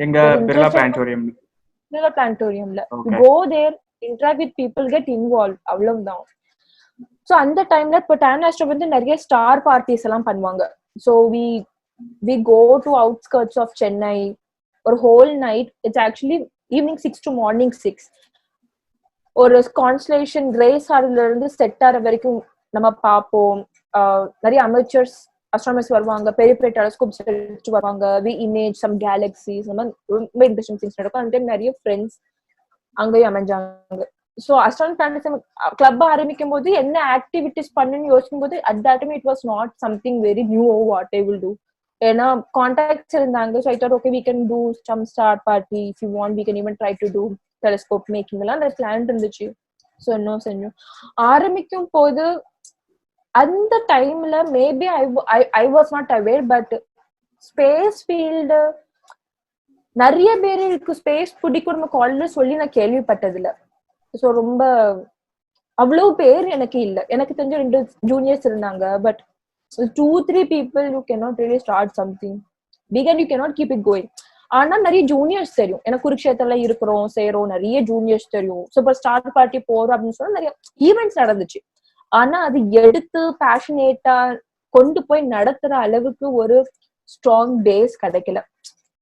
எங்க பிர்லா பிளானட்டோரியம்ல go there, interact with people, get involved, அவ்வளவுதான். ஸோ அந்த டைம்ல இப்போ டான் ஆஸ்ட்ரோ வந்து நிறைய ஸ்டார் பார்ட்டிஸ் எல்லாம் பண்ணுவாங்க. So we go to outskirts of Chennai ஒரு whole night. It's actually evening 6 to morning 6. ஒரு கான்ஸ்டலேஷன் கிரேஸ் ஹார்ல இருந்து செட் ஆற வரைக்கும் நம்ம பார்ப்போம். நிறைய அமெச்சர்ஸ் அஸ்ட்ரானமர்ஸ் வருவாங்க, பெரிய பெரிய டெலஸ்கோப்ஸ் எடுத்துட்டு வருவாங்க. வி இமேஜ் சம் கேலக்சிஸ், நம்ம ரொம்ப இன்ட்ரெஸ்டிங் திங்ஸ் நடக்கும். அந்த டைம் நிறைய ஃப்ரெண்ட்ஸ் அங்கேயும் அமைஞ்சாங்க. ஸோ அஸ்ட்ரானமி பிளானட்டரி கிளப் ஆரம்பிக்கும் போது என்ன ஆக்டிவிட்டிஸ் பண்ணுன்னு யோசிக்கும் போது at that time it was not something very new what I will do. ஏன்னா கான்டாக்ட்ஸ் இருந்தாங்க. So I thought okay we can do some star party, if you want we can even try to do telescope making எல்லாம் நிறைய plan இருந்துச்சு. So இன்னும் செஞ்சோம். ஆரம்பிக்கும் போது அந்த டைம்ல maybe I was not aware, but space field நிறைய பேருக்கு ஸ்பேஸ் பிடிக்கும் நம்ம காலேஜ்ல சொல்லி நான் கேள்விப்பட்டதில்ல. ஸோ ரொம்ப அவ்வளவு பேர் எனக்கு இல்லை. எனக்கு தெரிஞ்ச 2 ஜூனியர்ஸ் இருந்தாங்க. But 2-3 people you cannot really start something big and you cannot keep it going. ஆனா நிறைய ஜூனியர்ஸ் தெரியும். எனக்கு குருக்ஷேத்திரல இருக்கிறோம் சேரும், நிறைய ஜூனியர்ஸ் தெரியும். சூப்பர் ஸ்டார் பார்ட்டி போறோம் அப்படின்னு சொன்னா நிறைய ஈவெண்ட்ஸ் நடந்துச்சு. ஆனா அது எடுத்து பேஷனேட்டா கொண்டு போய் நடத்துற அளவுக்கு ஒரு ஸ்ட்ராங் பேஸ் கிடைக்கல.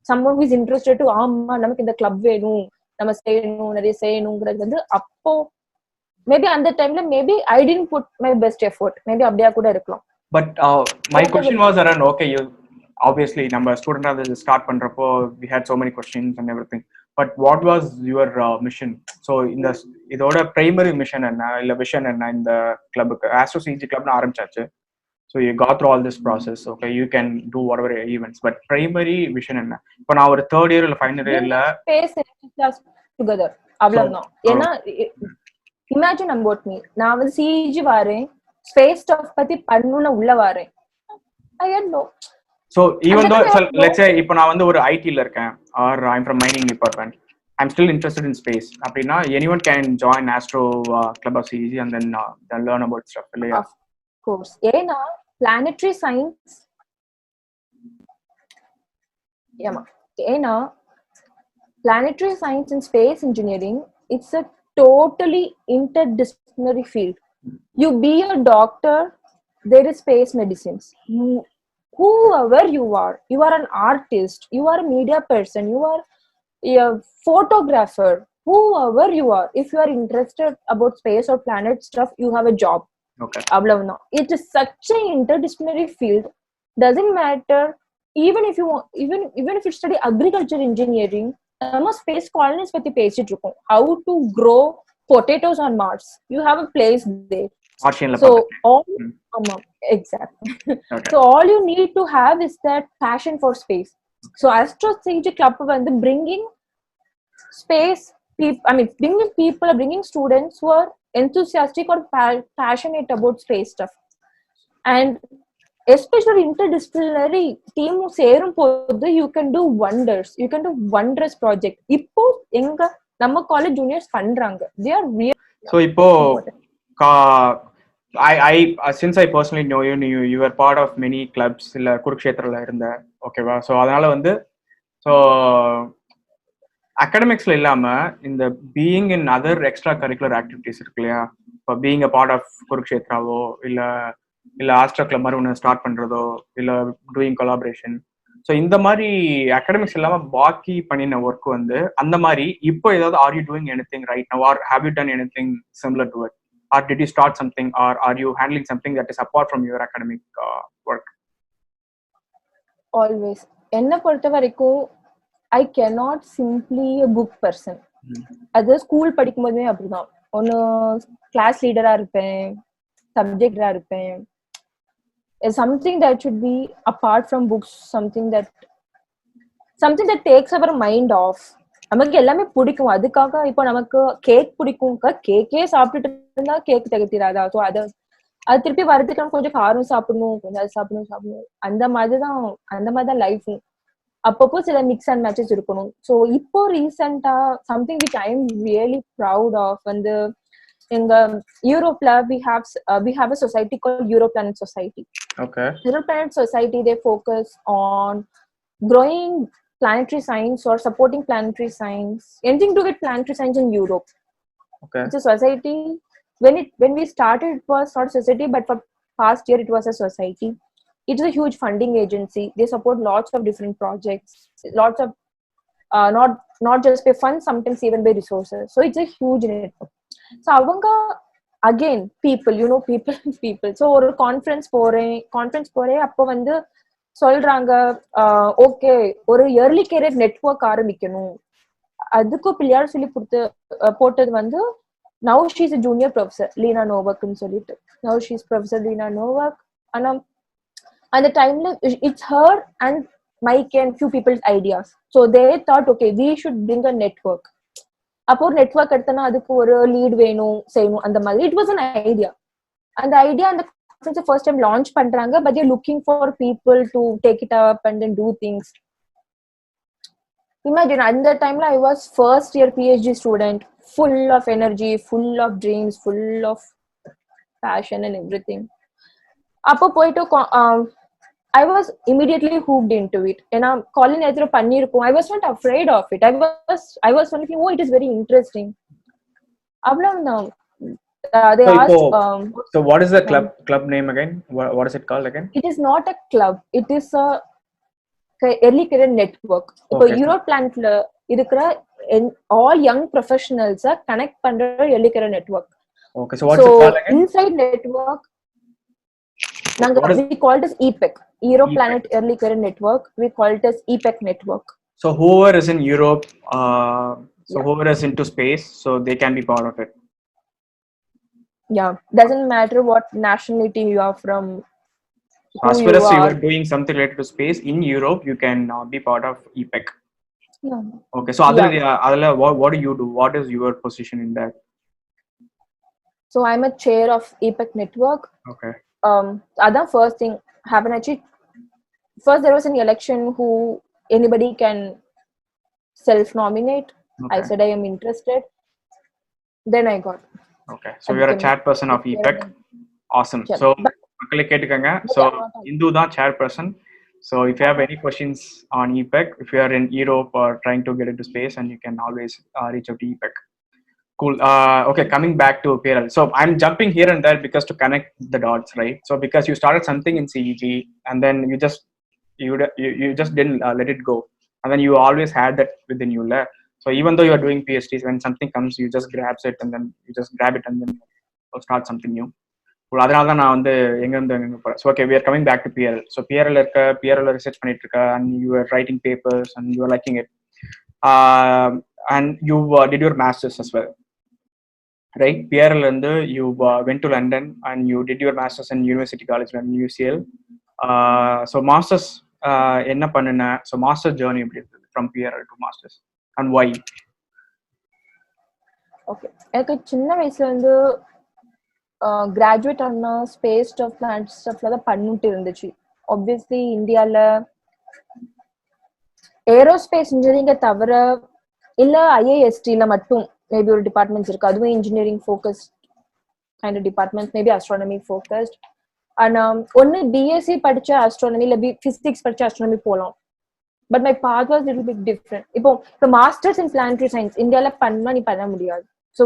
someone who is interested to ஆமா நமக்கு இந்த கிளப் வேணும், நம்ம செய்யணும், நிறைய செய்யணுங்கிறது வந்து அப்போ மேபி அந்த டைம்ல maybe I didn't put my best effort, maybe அப்படியா கூட இருக்கலாம். But my question was around, okay, you obviously number student as start பண்றப்போ we had so many questions and everything, but what was your mission? So in the இதோட primary mission என்ன இல்ல vision என்ன இந்த கிளப்புக்கு? Astro CG club னு ஆரம்பிச்சாச்சு. So you got through all this process, okay, you can do whatever events, but primary vision என்ன? இப்போ நான் ஒரு 3rd year இல்ல final yearல space class together அவ்வளவுதான். ஏன்னா imagine about me, நான் வந்து CG வரேன், ஸ்பேஸ் ஸ்டஃப் பத்தி பண்ணனும்னு உள்ள வரேன். I had no. So even though let's say இப்போ நான் வந்து ஒரு IT ல இருக்கேன் or I'm from mining department, I'm still interested in space. அப்படினா anyone can join Astro Club of CEG and then learn about stuff. Of course. ஏன்னா planetary science, ஏன்னா planetary science and space engineering, it's a totally interdisciplinary field. You be a doctor, there is space medicines. Whoever you are an artist, you are a media person, you are a photographer, whoever you are, if you are interested about space or planet stuff, you have a job. Okay. அவ்வளவுதான். It is such an interdisciplinary field. Doesn't matter. Even if you study agriculture engineering, நம்ம space colonies பத்தி பேசிட்டு இருக்கோம். How to grow potatoes on Mars. You have a place there. Martianல So பார்த்திருக்கேன். all exactly. Okay. So all you need to have is that passion for space. So AstroCG Club வந்து bringing space bringing people, bringing students who are enthusiastic or passionate about space stuff. And especially interdisciplinary team சேரும் போது you can do wondrous project. இப்போ எங்க நம்ம college juniors பண்றாங்க. They are real. So இப்போ since I personally know you were part of many clubs இல்ல குருக்ஷேத்ரல இருந்த, ஓகேவா? ஸோ அதனால வந்து ஸோ அகாடமிக்ஸ்ல இல்லாம இந்த being in other extra curricular activities இருக்கு இல்லையா? இப்போ பீயிங் அ பார்ட் ஆஃப் குருக்ஷேத்ராவோ இல்ல ஆஸ்ட்ரா கிளப் மாதிரி ஒன்று ஸ்டார்ட் பண்றதோ இல்ல டூயிங் கொலாபரேஷன், ஸோ இந்த மாதிரி அகாடமிக்ஸ் இல்லாம பாக்கி பண்ணின ஒர்க் வந்து அந்த மாதிரி இப்போ ஏதாவது are you doing anything right now or have you done anything similar to it or did you start something or are you handling something that is apart from your academic work? Always. என்ன பொறுத்த வரைக்கும் I cannot simply a book person. அது school படிக்கும் போதுமே அப்படிதான். ஒன்னு class லீடரா இருப்பேன், சப்ஜெக்டரா இருப்பேன். Something that should be apart from books, something that takes our mind off. நமக்கு எல்லாமே பிடிக்கும், அதுக்காக இப்போ நமக்கு கேக் பிடிக்கும், கேக்கே சாப்பிட்டுட்டு இருந்தா கேக் தகத்திராதா? ஸோ அது திருப்பி வரதுக்கு நம்ம கொஞ்சம் காரம் சாப்பிடணும், கொஞ்சம் அது சாப்பிடணும். அந்த மாதிரிதான் லைஃப். அப்பப்போ சில மிக்ஸ் அண்ட் மேட்சஸ் இருக்கணும். ஸோ இப்போ ரீசெண்டா something which I am really proud of வந்து எங்க யூரோப்ல we have a society called Europlanet Society. Okay. Europlanet Society, they focus on growing planetary science or supporting planetary science, anything to get planetary science in Europe. Okay. It's a society. When we started, it was not a society, but for past year it was a society. It is a huge funding agency. They support lots of different projects, lots of not just by funds, sometimes even by resources. So it's a huge network. So avanga again people, people. So ஒரு conference போறேன் அப்போ வந்து சொல்றாங்க, okay ஒரு early career network ஆரம்பிக்கணும். அதுக்கு பிள்ளையார் சொல்லி போட்டது வந்து now she is a junior professor Lena Novak ன்னு சொல்லிட்டு. Now she is Professor Lena Novak. ஆனா அந்த டைம்ல it's her and Mike and few people's ideas. So they thought, okay, we should bring a network. அப்போ ஒரு network எடுத்தனா அதுக்கு ஒரு lead வேணும், செய்யணும், அந்த மாதிரி. It was an idea. அந்த ஐடியா அந்த கான்ஃபரன்ஸ் ஃபர்ஸ்ட் டைம் லான்ச் பண்றாங்க. But they looking for people to take it up and then do things. Imagine அந்த டைம்ல I was first year PhD student, full of energy, full of dreams, full of passion and everything. அப்போ போயிட்டு I was immediately hooked into it. And calling edro pannirkom. I was not afraid of it. I was thinking, oh, it is very interesting. They asked. So what is the club name again? What is it called again? It is not a club. It is a early career network. இப்போ Europlanet இருக்கிற all young professionals connect பண்ற early career network. Okay, so what's it called again? Inside network, we call it as EPEC. Europlanet Early Career Network. We call it as EPEC network. So whoever is in Europe, whoever is into space, so they can be part of it. Yeah, doesn't matter what nationality you are from. As far as you are doing something related to space in Europe, you can be part of EPEC. Yeah. Okay, so adala what do you do? What is your position in that? So I'm a chair of EPEC network. Okay. Other first thing happened actually. First, there was an election who anybody can self-nominate. Okay. I said I am interested. Then I got. Okay, so you are a chairperson of EPEC. Awesome. So, மக்களே கேட்டுக்கங்க. So, Hindu தான் chairperson. So if you have any questions on EPEC, if you are in Europe or trying to get into space, and you can always reach out to EPEC. Cool. Okay, coming back to PRL. So I'm jumping here and there because to connect the dots, right? So because you started something in CEG, and then you just didn't let it go, and then you always had that within you. So even though you are doing PhDs, when something comes, you just grabs it and then you just grab it and then start something new. அதனால தான் நான் வந்து எங்கேருந்து எங்கே போகிறேன். So okay, we are coming back to PRL. So PRL research பண்ணிட்டு இருக்க, and you are writing papers and you are liking it, and you did your masters as well, right? PRL வந்து you went to London and you did your masters in university college London, UCL. So masters என்ன பண்ணுன? So master journey எப்படி இருந்தது from PRL to masters, and why? Okay, எனக்கு சின்ன வயசுல வந்து graduate ஆனா ஸ்பேஸ் ஸ்டஃப், பிளான்ட் ஸ்டஃப்ல தான் பண்ணிட்டு இருந்துச்சு. ஆப்வியஸ்லி இந்தியால ஏரோஸ்பேஸ் இன்ஜினியரிங்கை தவிர இல்ல IIST-ல மட்டும் மேபி ஒரு டிபார்ட்மெண்ட்ஸ் இருக்கு, அதுவும் engineering focused kind of department, maybe astronomy focused. ஆனா ஒன்னு BSc படிச்ச அஸ்ட்ரானமி இல்ல பிசிக்ஸ் படிச்ச அஸ்ட்ரானமி போகலாம். But my path was little bit different. இப்போ மாஸ்டர்ஸ் இன் பிளானட்டரி சயின்ஸ் இந்தியால பண்ணா நீ பண்ண முடியாது. So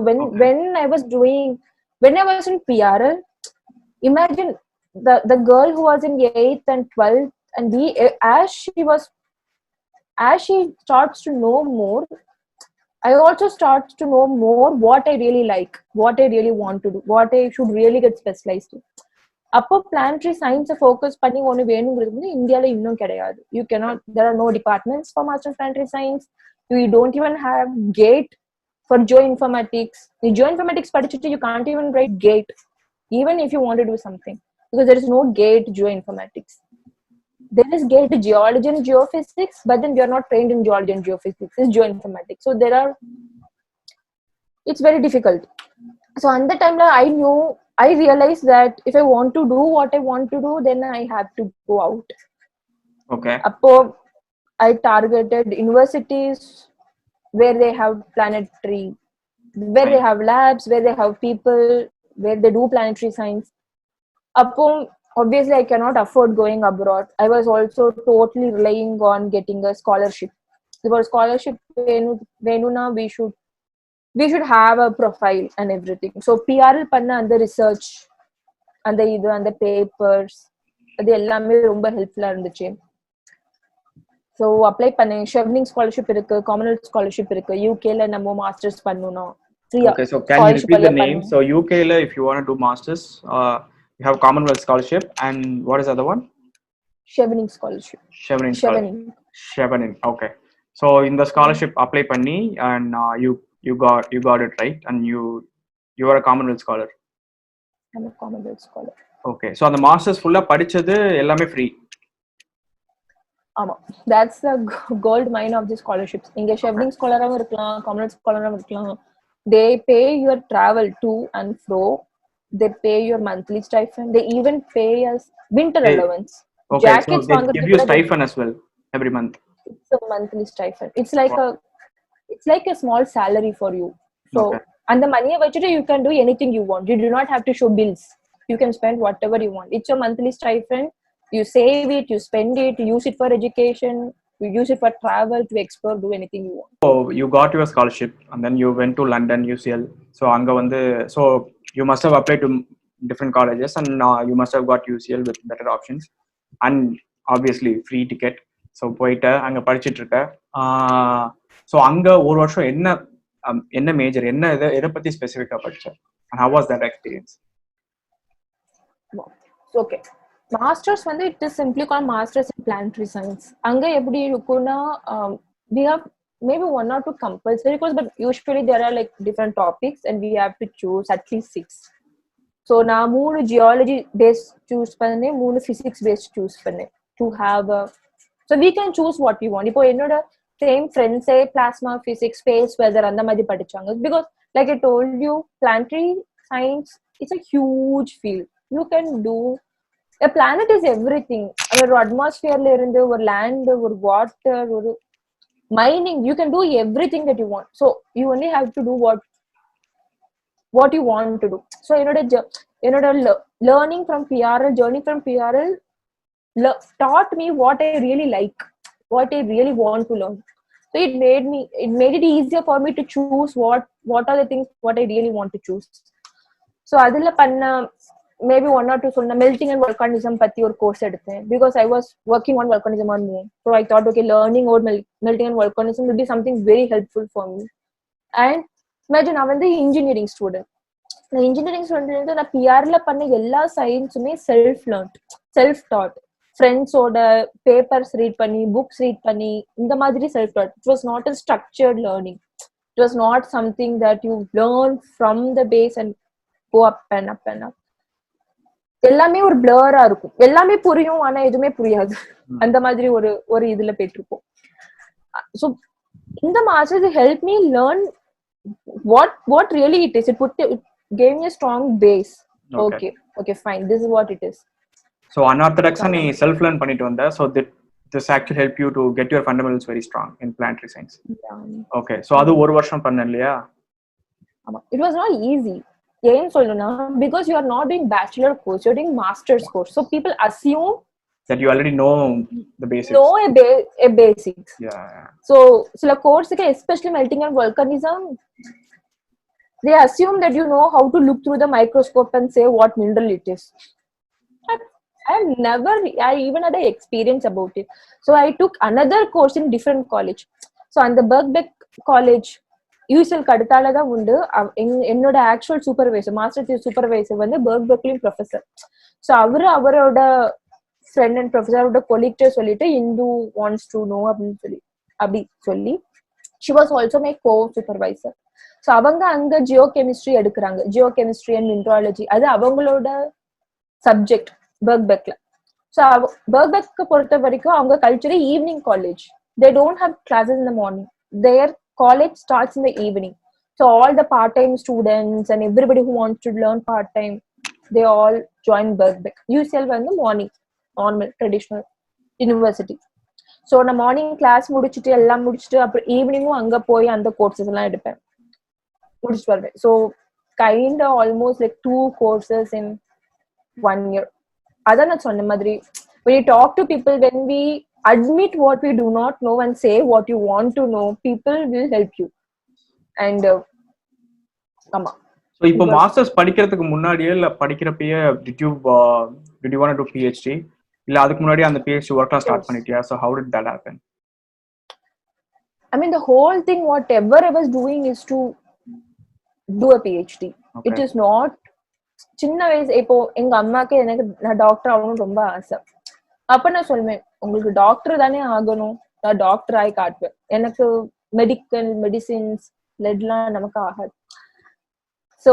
when I was in PRL, imagine the girl who was in 8th and 12th, and as she starts to know more, I also start to know more what I really like, what I really want to do, what I should really get specialized in. அப்போ planetary சயின்ஸை focus பண்ணி ஒன்று வேணுங்கிறது வந்து இந்தியாவில் இன்னும் கிடையாது. You cannot, there are no departments for master planetary science. You don't even have GATE for geoinformatics. The geoinformatics படிச்சுட்டு you can't even write GATE even if you want to do something, because there is no GATE geoinformatics. There is GATE geology and geophysics, but then we are not trained in geology and geophysics. It's geoinformatics. So it's very difficult. So at the time I realized that if I want to do what I want to do, then I have to go out. Okay. Appo I targeted universities where they have planetary, where they have labs, where they have people, where they do planetary science. Appo obviously I cannot afford going abroad. I was also totally relying on getting a scholarship. For scholarship venuna we should have a profile and everything. So PRL panna and the research and the papers அது எல்லாமே ரொம்ப ஹெல்ப்ஃபுல்லா இருந்துச்சு. So apply பண்ணேன். ஷெவனிங் scholarship இருக்கு, Commonwealth scholarship இருக்கு. யூகேல நம்ம மாஸ்டர்ஸ் பண்ணணும். Okay, so can you repeat the name? So UKல if you want to do masters, you have Commonwealth scholarship, and what is the other one? Chevening scholarship. Chevening. Okay. So in the scholarship apply பண்ணி, and you got it, right? And you are a Commonwealth scholar. I'm a Commonwealth scholar. Okay. So அந்த masters ஃபுல்லா படிச்சது எல்லாமே free. ஆமா, that's the gold mine of the scholarships. இங்க ஷெவனிங் ஸ்காலராவும் இருக்கலாம், Commonwealth ஸ்காலராவும் இருக்கலாம். They pay your travel to and fro. They pay your monthly stipend. They even pay us winter allowance. Okay, jackets, so they give you stipend as well every month. It's a monthly stipend. It's like a small salary for you. So and the money vachute you can do anything you want. You do not have to show bills. You can spend whatever you want. It's a monthly stipend. You save it, you spend it, you use it for education, you use it for travel, to explore, do anything you want. So you got your scholarship and then you went to London, UCL. So anga vandu, so you must have applied to different colleges, and you must have got UCL with better options and obviously free ticket. So போயிட்ட அங்க படிச்சிட்டு இருக்க. So அங்க ஒரு வருஷம் என்ன major, என்ன எதை பத்தி ஸ்பெசிஃபிக்கா படிச்ச, and how was that experience? Okay, masters வந்து it is simply called masters in planetary science. அங்க எப்படி இருக்கும்னா we have maybe 1 or 2 compulsory course, but usually there are like different topics and we have to choose at least 6. So நான் 3 geology based choose பண்ணேன், 3 physics based choose பண்ணேன் to have a, so we can choose what we want. இப்போ என்னோட same friends say plasma physics, space weather அந்த மாதிரி படிச்சாங்க. Because like I told you, planetary science is a huge field. You can do, a planet is everything. ஒரு அட்மாஸ்பியர்ல இருந்து ஒரு land, ஒரு water, ஒரு mining, you can do everything that you want. So you only have to do what you want to do. So என்னோட learning from PRL, journey from PRL, taught me what I really like, what I really want to learn. So it made it easier for me to choose what are the things what I really want to choose. So அதுல பண்ண maybe one or two சொன்ன melting and volcanism பத்தி ஒரு course எடுத்தேன், because I was working on volcanism on moon. So I thought, okay, learning about melting and volcanism will be something very helpful for me. And imagine நான் வந்து engineering student. நான் engineering student, நான் பிஆர்ல பண்ண எல்லா சயின்ஸுமே self taught, ஃப்ரெண்ட்ஸோட papers read பண்ணி, புக்ஸ் ரீட் பண்ணி, இந்த மாதிரி self taught. It was not a structured learning. It was not something that you learn from the base and go up and up and up. எல்லாமே ஒரு பிளரா இருக்கும், எல்லாமே புரியும் ஆனா எதுவுமே புரியாது, அந்த மாதிரி ஒரு இதுல போயிட்டு இருக்கும். ஸோ இந்த masters help me learn what really it is. It gave me a strong base. Okay, fine, this is what it is. So unorthodox நீ self learn பண்ணிட்டு வந்த, so this actually help you to get your fundamentals very strong in planetary science. Okay, so அது ஒரு வருஷம் பண்ண இல்லையா? ஆமா, it was not easy. ஏன் சொல்லணும்னா, because you are not doing bachelor course, you're doing master's course, so people assume that you already know the basics. Know a basics. Yeah. So sila course ke, especially melting and volcanism, they assume that you know how to look through the microscope and say what mineral it is. I even had an experience about it. So I took another course in different college. So on the Birkbeck college, UCL kaduthala da undu, ennoda actual supervisor, master thesis supervisor வந்து Birkbeckலயும் professor. So அவரோட friend and professor ஓட colleague சொல்லிட்டு Hindu wants to know அப்படி சொல்லி she was also my co-supervisor. So அவங்க அங்க ஜியோகெமிஸ்ட்ரி எடுக்கிறாங்க, ஜியோகெமிஸ்ட்ரி and மினரலாஜி, அது அவங்களோட சப்ஜெக்ட் Birkbeckல. So Birkbeck பொறுத்த வரைக்கும் அவங்க culture evening college. They don't have classes in the morning. Their college starts in the evening. So all the part-time students and everybody who wants to learn part-time, they all join Birkbeck. UCL வந்து morning, normal traditional university. So நான் morning class முடிச்சுட்டு எல்லாம் முடிச்சுட்டு அப்புறம் ஈவினிங்கும் அங்க போய் அந்த courses எல்லாம் எடுப்பேன், முடிச்சுட்டு வருவேன். So kind almost like 2 courses in 1 year. அதான் நான் சொன்ன மாதிரி, when you talk to people, when we admit what we do not know and say what you want to know, people will help you. And ஆமா. So இப்போ masters படிக்கிறதுக்கு முன்னாடியே இல்ல படிக்கிறப்பயே did you want to do PhD இல்ல அதுக்கு முன்னாடி அந்த PhD ஒர்க்லாம் ஸ்டார்ட் பண்ணிட்டியா? So how did that happen? I mean, the whole thing whatever I was doing is to do a PhD. Okay. It is not சின்ன வயசு. இப்போ எங்க அம்மாக்கு எனக்கு நான் டாக்டர் ஆகணும்னு ரொம்ப ஆசை. அப்ப நான் சொல்லுவேன், உங்களுக்கு டாக்டர் தானே ஆகணும், நான் டாக்டர் ஆகி காட்டுவேன். எனக்கு மெடிசின்ஸ் பிளட்லாம் நமக்கு ஆகாது. ஸோ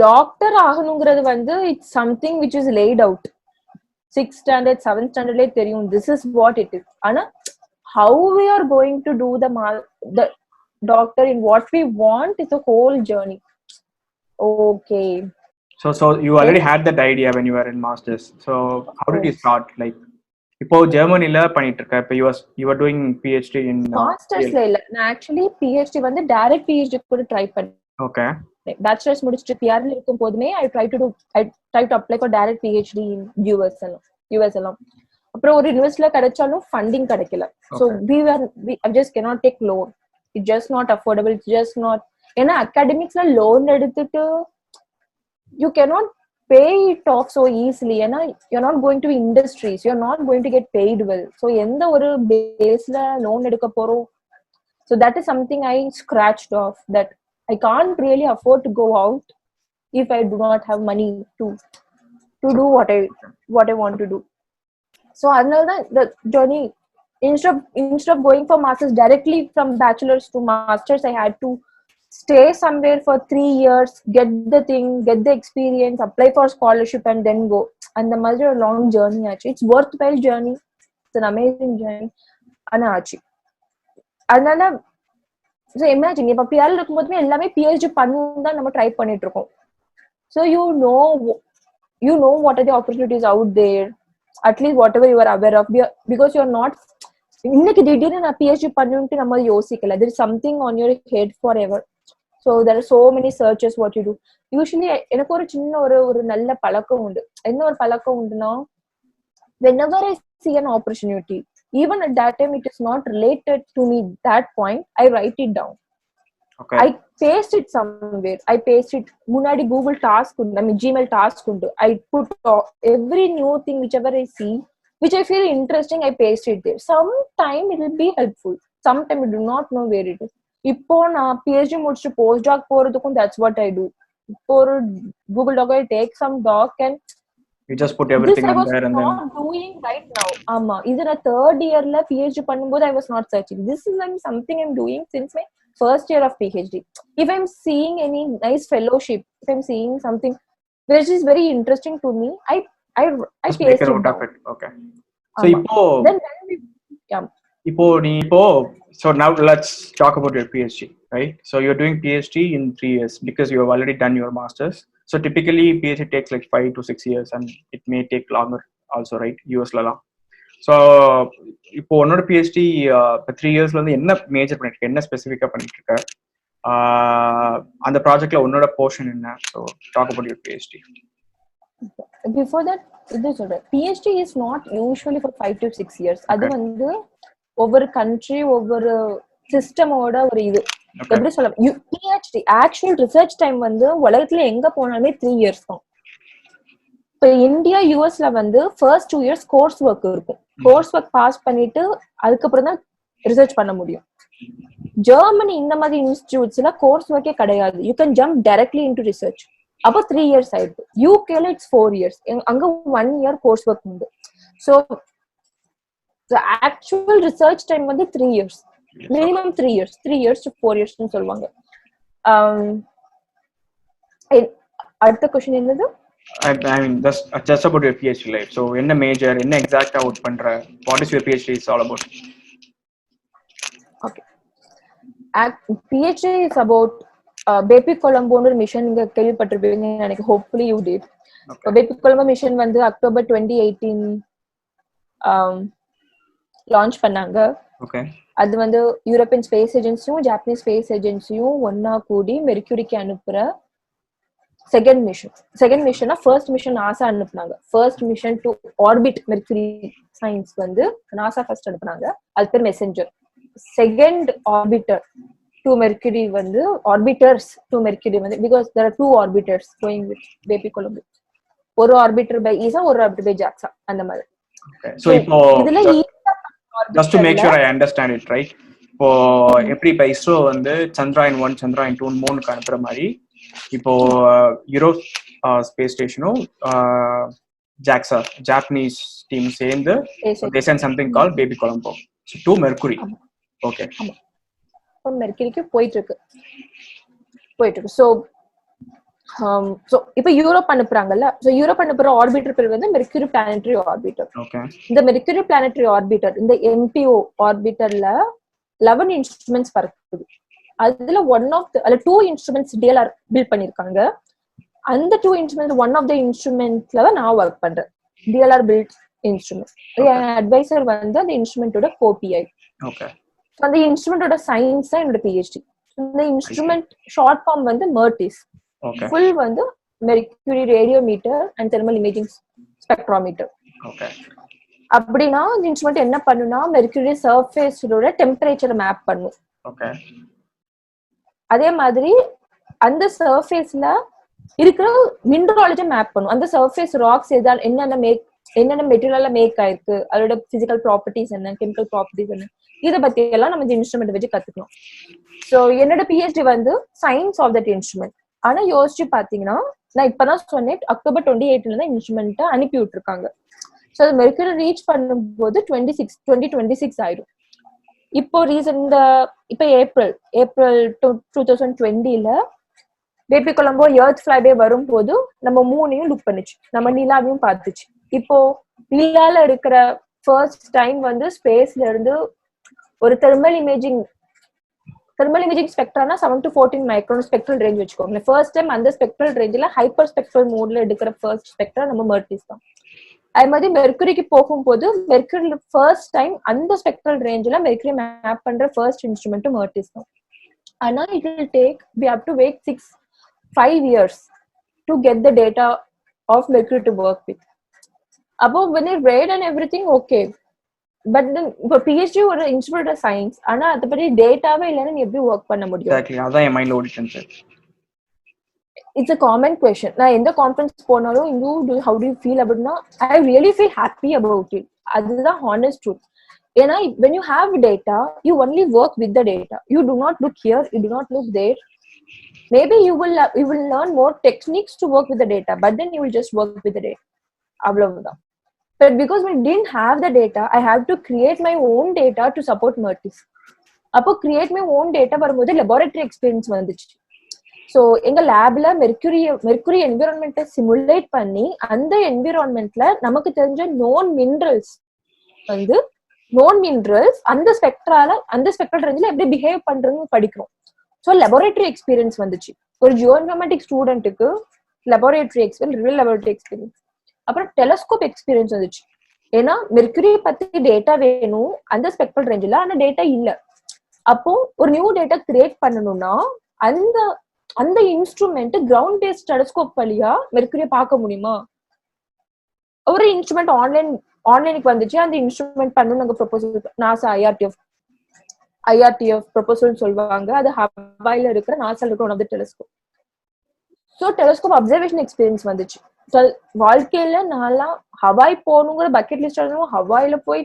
டாக்டர் ஆகணுங்கிறது வந்து it's something which is late out. 6th standard 7th standardலயே தெரியும் this is what it is. ஆனா how we are going to do the doctor in what we want is a whole journey. Okay. So you already had that idea when you were in masters. So how did you start? Like இப்போ ஜெர்மனில பண்ணிட்டு இருக்க, இப்போ you were doing PhD in மாஸ்டர்ஸ்ல இல்ல, நான் actually PhD வந்து direct PhD கூட try பண்ணேன். Okay. Bachelors முடிச்சிட்டு பிஆர்ல இருக்கும் போதுமே I try to apply for direct PhD in US எல்லாம். அப்புறம் ஒரு யூனிவர்சிட்டில கிடைச்சாலும் ஃபண்டிங் கிடைக்கல. So I just cannot take loan. It's just not affordable. It's just not. ஏன்னா அகாடமிக்ஸ்ல லோன் எடுத்துட்டு you cannot pay it off so easily. ஏன்னா you're not going to industries, you're not going to get paid well. So எந்த ஒரு பேஸ்ல loan எடுக்க போறோம். So that is something I scratched off, that I can't really afford to go out if I do not have money to do what I want to do. So another the journey, instead of going for masters directly from bachelor's to masters, I had to stay somewhere for 3 years, get the experience, apply for scholarship and then go. And the major long journey actually, it's worthwhile journey, it's an amazing journey. Ana achi adana. So imagine இப்ப பிஆர்ல இருக்கும்போதுமே எல்லாமே PhD பண்ணணும் தான் நம்ம try பண்ணிட்டு இருக்கோம். So you know what are the opportunities out there, at least whatever you are aware of, because you are not இன்னைக்கு திடீர்னு நான் PhD பண்ணணும்னு நம்ம யோசிக்கல. There is something on your head forever. So there are so many searches what you do. Usually எனக்கு ஒரு சின்ன ஒரு நல்ல பழக்கம் உண்டு. என்ன ஒரு பழக்கம் உண்டுனா, whenever I see an opportunity. Even at that time, it is not related to me. That point, I write it down. Okay. I paste it somewhere. I paste it. Munadi Google task, I mean Gmail task. I put every new thing, whichever I see, which I feel interesting, I paste it there. Sometime it will be helpful. Sometime I do not know where it is. இப்போ நான் PhD முடிச்சுட்டு post talk போறதுக்கும் that's what I do. இப்போ ஒரு Google Doc I take some doc and you just put everything this I on was there and not then doing right now. ஆமா இது நான் third yearல PhD பண்ணும்போது I was not searching. This is something I'm doing since my first year of PhD. If I'm seeing any nice fellowship, if I'm seeing something which is very interesting to me, I just paste make a it note down. of it. Okay. So ஆமா. இப்போ Then we, yeah. So now let's talk about your PhD, right? So you're doing PhD in 3 years because you have already done your masters. So typically PhD takes like 5 to 6 years and it may take longer also, right? US la. So இப்போ உன்னோட PhD 3 yearsல வந்து என்ன major பண்ணிட்டு இருக்க, என்ன ஸ்பெசிஃபிக்கா பண்ணிட்டு இருக்க, அந்த ப்ராஜெக்ட்ல உன்னோட போர்ஷன் என்ன? So talk about your PhD. Before that, PhD is not usually for 5 to 6 years. அது வந்து ஒவ்வொரு கண்ட்ரி ஒவ்வொரு சிஸ்டமோட ஒரு இது எப்படி சொல்ல PhD ஆக்சுவல் ரிசர்ச் டைம் வந்து உலகத்துல எங்க போனாலுமே 3 years தான். இப்போ இந்தியா யூஎஸ்ல வந்து ஃபர்ஸ்ட் 2 years கோர்ஸ் ஒர்க் இருக்கும். கோர்ஸ் ஒர்க் பாஸ் பண்ணிட்டு அதுக்கப்புறம் தான் ரிசர்ச் பண்ண முடியும். ஜெர்மனி இந்த மாதிரி இன்ஸ்டிடியூட்ஸ்ல கோர்ஸ் ஒர்க்கே கிடையாது. You can jump directly into research. அப்போ 3 years ஆயிடுது. யூகேல இட்ஸ் 4 years. அங்க 1 year கோர்ஸ் ஒர்க் உண்டு. So the actual research time வந்து 3 years. Minimum 3 years. 3 years to 4 years னு சொல்லுவாங்க. அடுத்த கொஸ்டின் என்னது? I mean just about your PhD life. So என்ன மேஜர், என்ன எக்ஸாக்ட்டா ஒர்க் பண்ற, what is your PhD is all about? Okay. PhD is about Baby Colombo ஒரு mission நீங்க கேள்விப்பட்டிருப்பீங்க எனக்கு. hopefully you did. Baby Colombo mission வந்து October 2018 launch பண்ணாங்க. ஓகே. அது வந்து யூரோப்பியன் ஸ்பேஸ் ஏஜென்சியும் ஜாப்பனீஸ் ஸ்பேஸ் ஏஜென்சியும் ஒன்னா கூடி மெர்க்யூரிக்கு அனுப்புற செகண்ட் மிஷனா ஃபர்ஸ்ட் மிஷன் நாசா அனுப்புனாங்க. First mission to orbit Mercury science வந்து நாசா ஃபர்ஸ்ட் அனுப்புனாங்க. அது பேர் Messenger. Second orbiter to Mercury வந்து ஆர்பிட்டர்ஸ் டு மெர்க்யூரி வந்து because there are 2 orbiters going with Baby Colombo. ஒரு ஆர்பிட்டர் பை ஈசா, ஒரு ஆர்பிட்டர் பை ஜாக்சா, அந்த மாதிரி. So இப்போ இதுல just to make sure I understand it right, இப்போ எப்படி இப்போ இஸ்ரோ வந்து சந்திராயன் 1 சந்திராயன் 2 மூணுக்கு அனுப்புற மாதிரி இப்போ யூரோப் ஸ்பேஸ் ஸ்டேஷனும் ஜாக்சா ஜாப்பனீஸ் டீம் சேர்ந்து they send something called baby colombo to mercury. Okay. இப்போ மெர்க்யூரிக்கு போயிட்டு இருக்கு. ஸோ இப்போ யூரோப் அனுப்புறாங்கல்ல. ஸோ யூரோப் அனுப்புற ஆர்பிட்டர் பேர் வந்து மெர்க்யூரி பிளானட்டரி ஆர்பிட்டர். இந்த மெர்க்யூரி பிளானட்டரி ஆர்பிட்டர் இந்த MPO ஆர்பிட்டர்ல 11 இன்ஸ்ட்ருமெண்ட்ஸ் பறக்குது. அதுல அதுல 2 இன்ஸ்ட்ருமெண்ட்ஸ் DLR பில்ட் பண்ணிருக்காங்க. அந்த 2 இன்ஸ்ட்ருமெண்ட் ஒன் ஆஃப் த இன்ஸ்ட்ருமெண்ட்ல தான் நான் ஒர்க் பண்றேன். DLR build instrument. என் அட்வைசர் வந்து அந்த இன்ஸ்ட்ருமெண்டோட கோபிஐ. அந்த இன்ஸ்ட்ருமெண்டோட சயின்ஸ் தான் என்னோட PhD. இந்த இன்ஸ்ட்ருமெண்ட் ஷார்ட் ஃபார்ம் வந்து MERTIS. ஃபுல் வந்து Mercury radiometer and thermal imaging spectrometer. அப்படின்னா இந்த இன்ஸ்ட்ருமெண்ட் என்ன பண்ணுனா மெர்க்யூரி சர்ஃபேஸோட டெம்பரேச்சரை மேப் பண்ணும். அதே மாதிரி அந்த சர்ஃபேஸ்ல இருக்கிற மினரலாஜி மேப் பண்ணும். அந்த சர்ஃபேஸ் ராக்ஸ் என்னென்ன மெட்டீரியல்ல மேக் ஆயிருக்கு, அதோட பிசிக்கல் ப்ராப்பர்ட்டிஸ் என்ன, கெமிக்கல் ப்ராப்பர்ட்டிஸ் என்ன, இதை பத்தி எல்லாம் நம்ம இந்த இன்ஸ்ட்ருமெண்ட் வச்சு கத்துக்கணும். ஸோ என்னோட PhD வந்து சயின்ஸ் ஆஃப் தட் இன்ஸ்ட்ருமெண்ட். ஆனா யோசிச்சு பாத்தீங்கன்னா நான் இப்பதான் சொன்னேன் October 2018 தான் இன்ஸ்ட்ருமெண்ட்டை அனுப்பி விட்டுருக்காங்க. ஸோ அது மெர்க்யூரி ரீச் பண்ணும்போது 2026 ஆயிடும். இப்போ இப்போ ஏப்ரல் 2020ல பேபி கொலம்போ எர்த் ஃபிளைபே வரும்போது நம்ம மூணையும் லுக் பண்ணுச்சு, நம்ம நிலாவையும் பார்த்துச்சு. இப்போ நிலால இருக்கிற ஃபர்ஸ்ட் டைம் வந்து ஸ்பேஸ்ல இருந்து ஒரு தெர்மல் இமேஜிங் ஸ்பெக்ட்ரானா 7 to 14 மைக்ரான் ஸ்பெக்ட்ரல் ரேஞ்ச் வச்சுக்கோங்க. ஃபர்ஸ்ட் டைம் அந்த ஸ்பெக்ட்ரல் ரேஞ்சில் ஹைப்பர் ஸ்பெக்ட்ரல் மோட்ல எடுக்கிற ஃபர்ஸ்ட் ஸ்பெக்ட்ரா நம்ம MERTIS தான். அது மாதிரி மெர்க்யூரிக்கு போகும்போது மெர்க்யூரி ஃபர்ஸ்ட் டைம் அந்த ஸ்பெக்ட்ரல் ரேஞ்சில் மெர்க்யூரி மேப் பண்ற ஃபர்ஸ்ட் இன்ஸ்ட்ருமெண்ட் MERTIS தான். ஆனா it will take we have to wait 5 years to get the data of Mercury to work with. அப்போ when I read and everything okay, but then இப்போ PhD ஒரு institute of science, ஆனா அதை பத்தி டேட்டாவே இல்லைன்னா நீ எப்படி ஒர்க் பண்ண முடியும்? எக்ஸாக்ட்லி, அதான் என் மைண்ட்ல ஓடிட்டேன் sir. It's a common question. நான் எந்த கான்ஃபரன்ஸ் போனாலும் ஹவு டு யூ ஃபீல் அப்படின்னா I really feel happy about it. அதுதான் ஹானஸ்ட் ட்ரூத். ஏன்னா when you have data you only work with the data, you do not look here, you do not look there. Maybe you will learn more techniques to work with the data, but then you will just work with the data. அவ்வளவுதான். But because we didn't have the data, I have to create my own data to support Mertis. அப்போ create my own data வரும்போது laboratory experience வந்துச்சு. So எங்க லேப்ல mercury என்விரான்மெண்ட்டை simulate பண்ணி அந்த என்விரான்மெண்ட்ல நமக்கு தெரிஞ்ச நோன் மினரல்ஸ் அந்த ஸ்பெக்ட்ரல் ரேஞ்சில் எப்படி பிஹேவ் பண்றதுன்னு படிக்கிறோம். ஸோ லெபார்டரி எக்ஸ்பீரியன்ஸ் வந்துச்சு ஒரு ஜியோஇன்ஃபர்மேட்டிக் ஸ்டூடெண்ட்டுக்கு. Real laboratory experience. அப்புறம் டெலஸ்கோப் எக்ஸ்பீரியன்ஸ் வந்துச்சு. ஏன்னா மெர்க்குரி பத்தி டேட்டா வேணும் அந்த ஸ்பெக்ட்ரல் ரேஞ்சில், ஆனா டேட்டா இல்ல. அப்போ ஒரு நியூ டேட்டா கிரியேட் பண்ணணும்னா அந்த இன்ஸ்ட்ருமெண்ட் கிரவுண்ட் பேஸ்ட் டெலஸ்கோப் வழியா மெர்க்குரியை பார்க்க முடியுமா? ஒரு இன்ஸ்ட்ருமெண்ட் ஆன்லைனுக்கு வந்துச்சு. அந்த இன்ஸ்ட்ருமெண்ட் பண்ணணும் நாங்க ப்ரொபோசல் நாசா ஐஆர்டிஎஃப் ப்ரொபோசல் சொல்லுவாங்க. அது ஹவாயில இருக்கிற நாசால இருக்கிற one of the telescope. So telescope observation experience வந்துச்சு. வாழ்க்கையில நான்லாம் ஹவாய் போகணுங்கிற பக்கெட் லிஸ்ட் எழுதணும். ஹவாயில போய்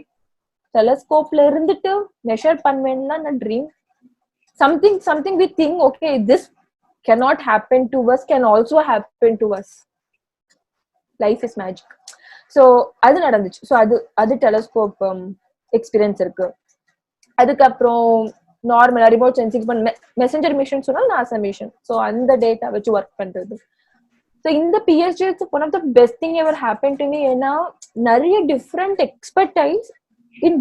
டெலஸ்கோப்ல இருந்துட்டு மெஷர் பண்ணுவேன்னா நான் dream. something we think okay this cannot happen to us can also happen to us. Life is magic. So அது நடந்துச்சு. ஸோ அது டெலஸ்கோப் எக்ஸ்பீரியன்ஸ் இருக்கு. அதுக்கப்புறம் நார்மலா ரிமோட் சென்சிங் மெசஞ்சர் மிஷன் சொன்னா நாசா மிஷன். ஸோ அந்த டேட்டா வச்சு ஒர்க் பண்றது. ஸோ இந்த PhD one of the best thing ever happen to me. ஏன்னா நிறைய டிஃப்ரெண்ட் எக்ஸ்பர்டைஸ் இன்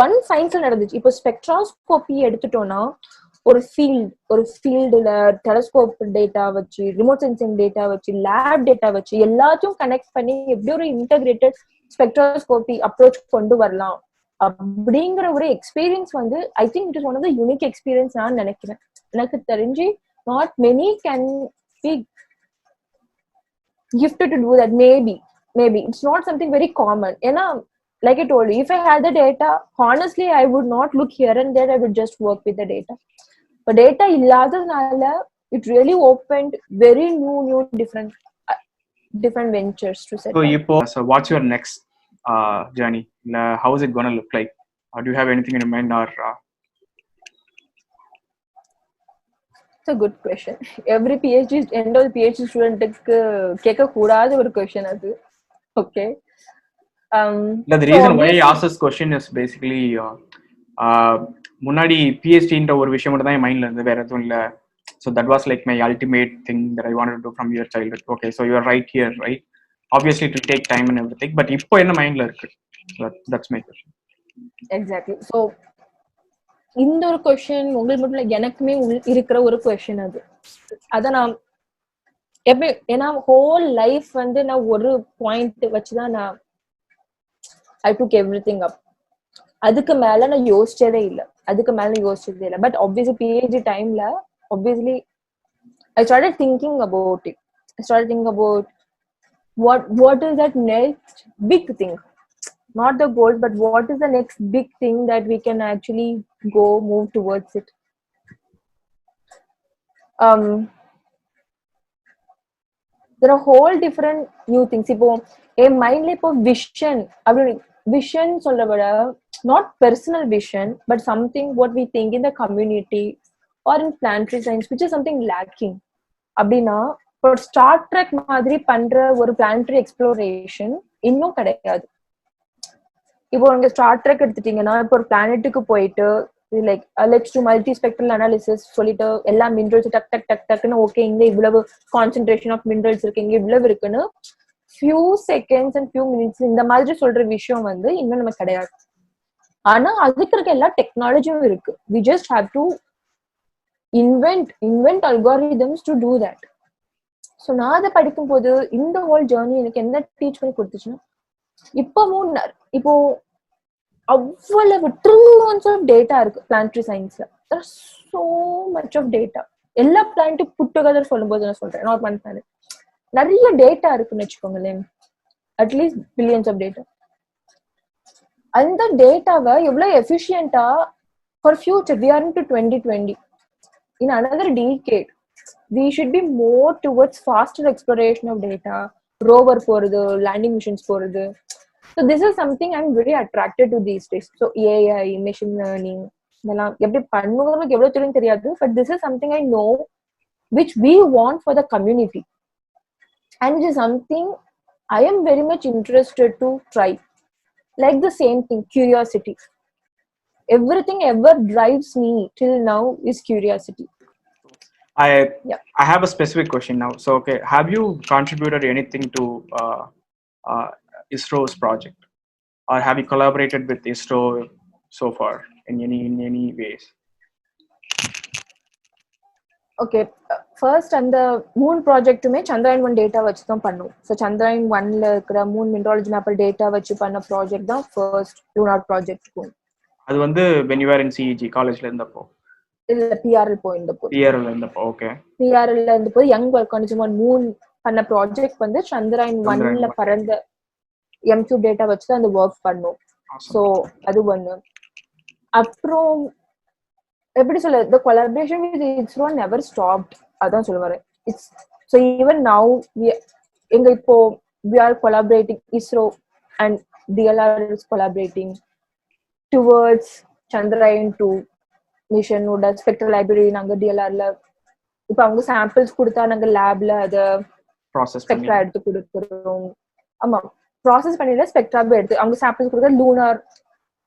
ஒன் சயின்ஸ்ல நடந்துச்சு. இப்போ ஸ்பெக்ட்ராஸ்கோபி எடுத்துட்டோம்னா ஒரு ஃபீல்டுல டெலஸ்கோப் டேட்டா வச்சு, ரிமோட் சென்சிங் டேட்டா வச்சு, லேப் டேட்டா வச்சு எல்லாத்தையும் கனெக்ட் பண்ணி எப்படி ஒரு இன்டகிரேட்டட் ஸ்பெக்ட்ராஸ்கோபி அப்ரோச் கொண்டு வரலாம் அப்படிங்கிற ஒரு எக்ஸ்பீரியன்ஸ் வந்து I think it is one of the unique experience நான் நினைக்கிறேன். எனக்கு தெரிஞ்சு not many can be gifted to do that. Maybe it's not something very common. ஏன்னா like I told you, if I had the data, honestly I would not look here and there, I would just work with the data. But data illadadanaல it really opened very new different ventures to set. So what's your next journey? How is it going to look like? Do you have anything in your mind or It's a good question. Every end of the PhD student கேட்க கூடாத ஒரு question அது. Okay. The reason why I asked this question is basically முன்னாடி PhD ஒரு விஷயம் மட்டும் தான் என் மைண்ட்ல இருந்து, வேற எதுவும் இல்ல. So that was like my ultimate thing that I wanted to do from your childhood. Okay, so you are right here, right? Obviously it will take time and everything, but இப்போ என்ன மைண்ட்ல இருக்கு? That's my question. Exactly. So இந்த ஒரு question உங்களுக்கு மட்டும் இல்லை, எனக்குமே இருக்கிற ஒரு கொஸ்டின் அது. அத நான் எப்படி, ஏன்னா ஹோல் லைஃப் வந்து நான் ஒரு பாயிண்ட் வச்சுதான் நான் ஐ டுக் எவ்ரிதிங் அப். அதுக்கு மேல நான் யோசிச்சதே இல்லை. பட் ஆப்வியஸ்லி பிஹெச்டி டைம்ல obviously I started thinking about it. I started thinking about what is that next big thing, not the goal, but what is the next big thing that we can actually move towards it. There are whole different new things. இப்போ என் மைண்ட்ல இப்போ vision சொல்ற விட not personal vision but something what we think in the community or in planetary science which is something lacking. அப்படின்னா இப்போ star trek மாதிரி பண்ற ஒரு பிளானட்டரி எக்ஸ்ப்ளோரேஷன் இன்னும் கிடையாது. இப்போ நீங்க ஸ்டார் ட்ரெக் எடுத்துட்டீங்கன்னா இப்போ ஒரு பிளானட்டுக்கு போயிட்டு like let's to multi spectral analysis சொல்லிட்டு எல்லா மினரல்ஸ் டக்குன்னு ஓகே இங்க இவ்வளவு கான்சென்ட்ரேஷன் ஆஃப் மினரல்ஸ் இருக்கு, இங்க இவ்வளவு இருக்குன்னு few seconds and few minutes இந்த மாதிரி சொல்ற விஷயம் வந்து இன்னும் நமக்கு கிடையாது. ஆனா அதுக்கு இருக்க எல்லா டெக்னாலஜியும் இருக்கு. we just have to invent algorithms to do that. So நான் அதை படிக்கும் போது இந்த ஹோல் ஜேர்னி எனக்கு என்ன டீச் பண்ணி கொடுத்துச்சுன்னா, இப்போ அவ்வளவு ட்ரில்லியன்ஸ் ஆஃப் டேட்டா இருக்கு பிளானட்டரி சயின்ஸ்ல. so much of data. எல்லா பிளானட்டும் புட் டுகெதர் சொல்லும் போது நான் சொல்றேன், நாட் ஒன் பிளானட், நிறைய டேட்டா இருக்குன்னு வச்சுக்கோங்களேன். At least billions of data. அந்த டேட்டாவை எவ்வளவு எஃபிஷியண்டா for future, we are in to 2020, in another decade we should be more towards faster exploration of data, rover போறது, landing missions போறது. So this is something I'm very attracted to these days. So AI, machine learning, இதெல்லாம் எப்படி பண்ணுவாங்க எவ்வளவு தெரியும் தெரியாது, but this is something I know which we want for the community, and it is something I am very much interested to try. Like the same thing, curiosity. Everything ever drives me till now is curiosity. I Yeah. I have a specific question now. So okay, have you contributed anything to ISRO's project, or have you collaborated with ISRO so far in any ways? Okay, first அந்த Moon ப்ராஜெக்ட்டுமே Chandrayaan 1 data வச்சு தான் பண்ணோம். So Chandrayaan 1ல இருக்கிற Moon mineralogy mapper data வச்சு பண்ண project தான் first lunar project. அது வந்து when you were in CEG காலேஜ்ல இருந்தப்போ, இல்ல பிஆர்எல் போயிருந்தப்போ. பிஆர்எல் இருந்தப்போ. ஓகே, பிஆர்எல்ல இருந்தப்போ யங் ஆர்கானிசம் மூன் பண்ண ப்ராஜெக்ட் வந்து சந்திராயன் 1ல பறந்த M3 டேட்டா வச்சு தான் அந்த ஒர்க் பண்ணோம். ஸோ அது ஒன்று. அப்புறம் எப்படி சொல்ல, the collaboration with ISRO never stopped. அதான் சொல்ல வரேன். இட்ஸ் so even now எங்க இப்போ we are collaborating, ISRO and DLR is collaborating towards Chandrayaan 2 mission ஓட ஸ்பெக்ட்ரல் லைப்ரரி நாங்க DLRல இப்போ அவங்க சாம்பிள்ஸ் கொடுத்தா நாங்க லேப்ல அத ஸ்பெக்ட்ரா எடுத்து கொடுக்குறோம். ஆமா, ப்ராசஸ் பண்ணிட்டு ஸ்பெக்ட்ரா எடுத்து அவங்க சாம்பிள்ஸ் கொடுக்க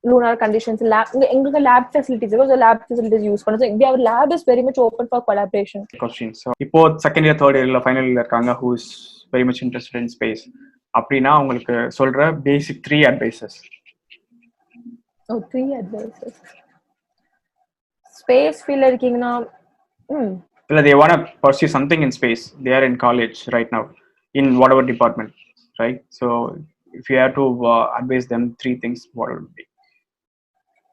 lunar conditions lab எங்களுக்கு lab facilities இருக்கு. lab facilities யூஸ் பண்ணுவோம். So our lab is very much open for collaboration. Question. So இப்போ செகண்ட் இயர் தேர்ட் இயர்ல ஃபைனல் இயர்ல இருக்காங்க who is very much interested in space, அப்படினா உங்களுக்கு சொல்ற பேசிக் 3 advices. Oh, 3 advices. ஸ்பேஸ் ஃபீல்ட்ல இருக்கீங்கன்னா இல்ல, they want to pursue something in space, they are in college right now in whatever department, right? So if you have to advise them 3 things, what would it be?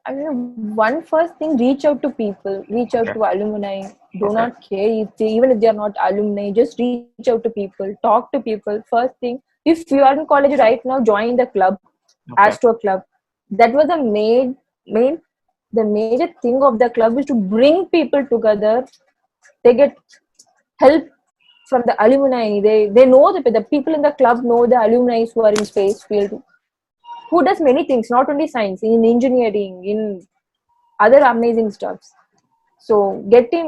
I mean, one first thing, reach out to people, reach out to alumni. Do not care even if they are not alumni, just reach out to people, talk to people. First thing, if you are in college right now, join the club, Astro Club. That was the major thing of the club is to bring people together. They get help from the alumni. They know the people in the club know the alumni who are in space field, who does many things, not only science, in engineering, in other amazing stuffs. So getting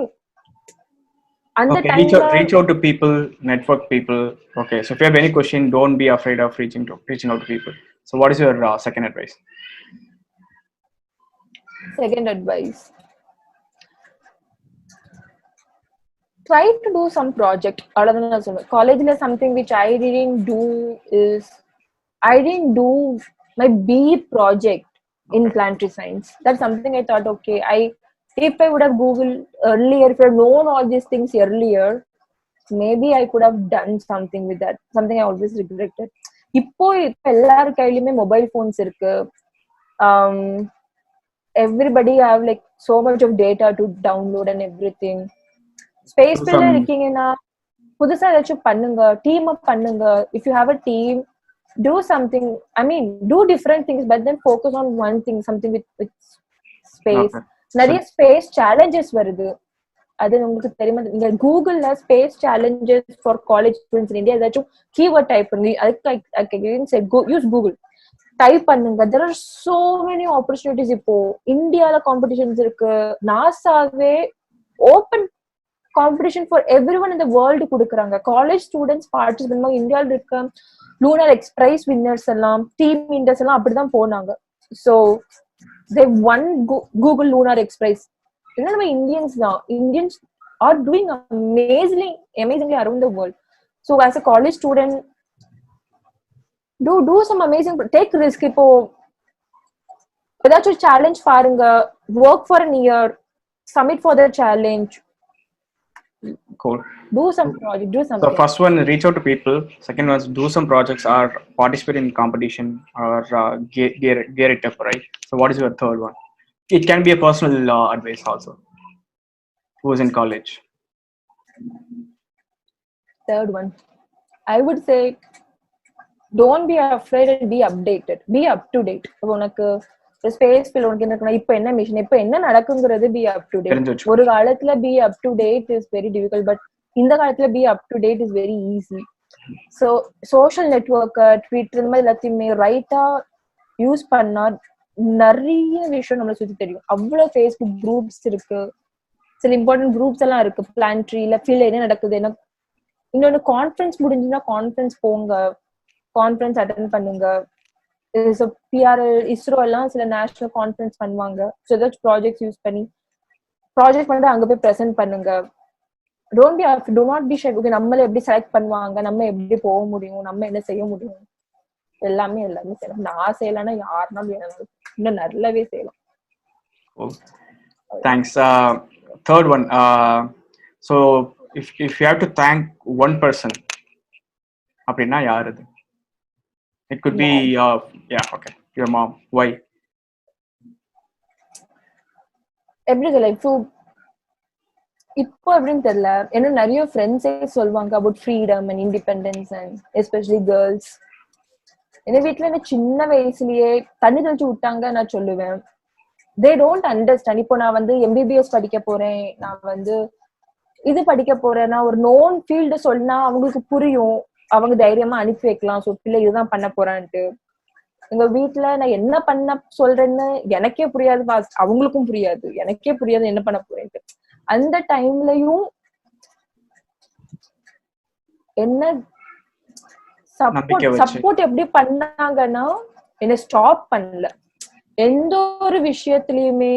and the time reach out to people, network people. Okay, so if you have any question, don't be afraid of reaching out to people. So what is your second advice? Second advice, try to do some project. College is something which I didn't do is I didn't do my BE project in planetary science. That's something I thought, okay, if I would have Googled earlier, if I had known all these things earlier, maybe I could have done something with that. Something I always regretted. இப்போ எல்லார் கையிலுமே mobile phones இருக்கு. Everybody have like so much of data to download and everything. Space ஃபீல்ட்ல இருக்கீங்கன்னா புதுசா ஏதாச்சும் பண்ணுங்க, team அப் பண்ணுங்க. If you have a team, do something. I mean, do different things, but then focus on one thing, something with space. நிறைய space challenges வருது. அது உங்களுக்கு தெரியுமா? நீங்க கூகுள்ல space challenges for college students in India ஏதாச்சும் keyword type பண்ணி அதுக்கு யூஸ் கூகுள் டைப் பண்ணுங்க. there are so many opportunities. இப்போ இந்தியால காம்படிஷன்ஸ் இருக்கு. நாசாவே open competition for everyone in the world கொடுக்குறாங்க. காலேஜ் ஸ்டூடெண்ட்ஸ் பார்ட்டிசிபேட் பண்ணுவாங்க. இந்தியாவில் இருக்க லூனார் எக்ஸ்பிரைஸ் வின்னர்ஸ் எல்லாம், டீம் வின்னர்ஸ் எல்லாம் அப்படிதான் போனாங்க. So they won Google Lunar Express. நம்ம Indians are doing amazingly around the world. So as a college student, do some amazing, take risk. இப்போ ஏதாச்சும் challenge பாருங்க, work for a year, submit for the challenge. Cool. Do some project, do something. So first one, reach out to people. Second one, do some projects or participate in competition or gear it up, right? So what is your third one? It can be a personal advice also. Who's in college? Third one, I would say don't be afraid and be updated, be up to date. உனக்கு space feel உனக்கு என்ன இருக்குன்னா இப்போ என்ன mission இப்போ என்ன நடக்குங்கிறது be up to date. தெரிஞ்சு வச்சுக்கோ. ஒரு காலத்துல be up to date is very difficult, but இந்த காலத்துல be up to date is very easy. So social network Twitter இந்த மாதிரி எல்லாத்தையுமே ரைட்டா யூஸ் பண்ணா நிறைய விஷயம் நம்மளை சுத்தி தெரியும். அவ்வளவு ஃபேஸ்புக் குரூப்ஸ் இருக்கு, சில இம்பார்ட்டன்ட் குரூப்ஸ் எல்லாம் இருக்கு. பிளான்ட்ரி இல்ல ஃபீல்ட் என்ன நடக்குது, என்ன இன்னொன்னு கான்ஃபரன்ஸ் முடிஞ்சுன்னா கான்ஃபரன்ஸ் போங்க, கான்ஃபரன்ஸ் அட்டென்ட் பண்ணுங்க. பிஆர்எல் இஸ்ரோ எல்லாம் சில நேஷனல் கான்ஃபரன்ஸ் பண்ணுவாங்க. ஸோ ஏதாச்சும் ப்ராஜெக்ட்ஸ் யூஸ் பண்ணி ப்ராஜெக்ட் பண்ணிட்டு அங்க போய் ப்ரெசென்ட் பண்ணுங்க. do not be shy. Okay நம்மள எப்படி செலக்ட் பண்ணுவாங்க, நம்ம எப்படி போக முடியும், நம்ம என்ன செய்ய முடியும், எல்லாமே செய்யலாம். நான் செய்யலாம்னா யாருனாலும் இன்னும் நல்லாவே செய்யலாம். Thanks. Third one. So if you have to thank one person, அப்படின்னா யார் அது? It could be yeah, okay, your mom. Why? எப்படி லைக் இப்போ எப்படின்னு தெரியல, ஏன்னா நிறைய ஃப்ரெண்ட்ஸே சொல்லுவாங்க about freedom and independence and especially girls. எங்க வீட்டுல என்ன சின்ன வயசுலயே தண்ணி தெளிச்சு விட்டாங்க நான் சொல்லுவேன். they don't understand. இப்போ நான் வந்து எம்பிபிஎஸ் படிக்க போறேன், நான் இது படிக்க போறேன், நான் ஒரு நோன் ஃபீல்டு சொன்னா அவங்களுக்கு புரியும், அவங்க தைரியமா அனுப்பி வைக்கலாம். ஸோ பிள்ளை இதுதான் பண்ண போறான்ட்டு. எங்க வீட்டுல நான் என்ன பண்ண சொல்றேன்னு எனக்கே புரியாது, அவங்களுக்கும் புரியாது, எனக்கே புரியாது என்ன பண்ண போறேன்ட்டு. அந்த டைம்லயும் என்ன சப்போர்ட் எப்படி பண்ணாங்கன்னா என்ன ஸ்டாப் பண்ணல. எந்த ஒரு விஷயத்திலயுமே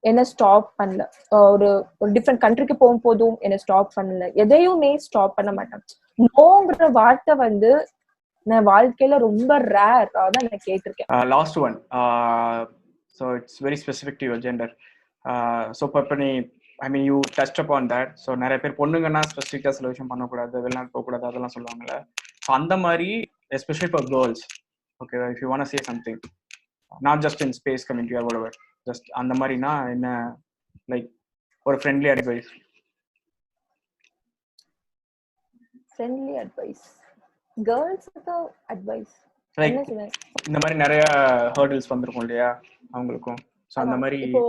என்ன ஸ்டாப் பண்ணல. ஒரு டிஃப்ரெண்ட் கண்ட்ரிக்கு போகும்போதும் என்ன ஸ்டாப் பண்ணல. எதையுமே ஸ்டாப் பண்ண மாட்டேன். நோங்கிற வார்த்தை நான் வாழ்க்கையில ரொம்ப ரேர் தான் நான் கேட்டிருக்கேன். Last one. So it's very specific to your gender. So Papani, I mean you touched upon that. So நிறைய பேர் பொண்ணுங்கன்னா ஸ்பெசிஃபிக்கா சில விஷயம் பண்ணக்கூடாது, வெளிநாட்டு போகக்கூடாது, அதெல்லாம் சொல்லுவாங்கல்ல. ஸோ அந்த மாதிரி especially for girls, okay, if you want say something not just in space community or whatever, just அந்த மாதிரினா என்ன, லைக் ஒரு ஃப்ரெண்ட்லி அட்வைஸ். கேர்ள்ஸ்க்கு அட்வைஸ் லைக் இந்த மாதிரி நிறைய ஹர்டில்ஸ் வந்திருக்கும் இல்லையா அவங்களுக்கும். ஸோ அந்த மாதிரி இப்போ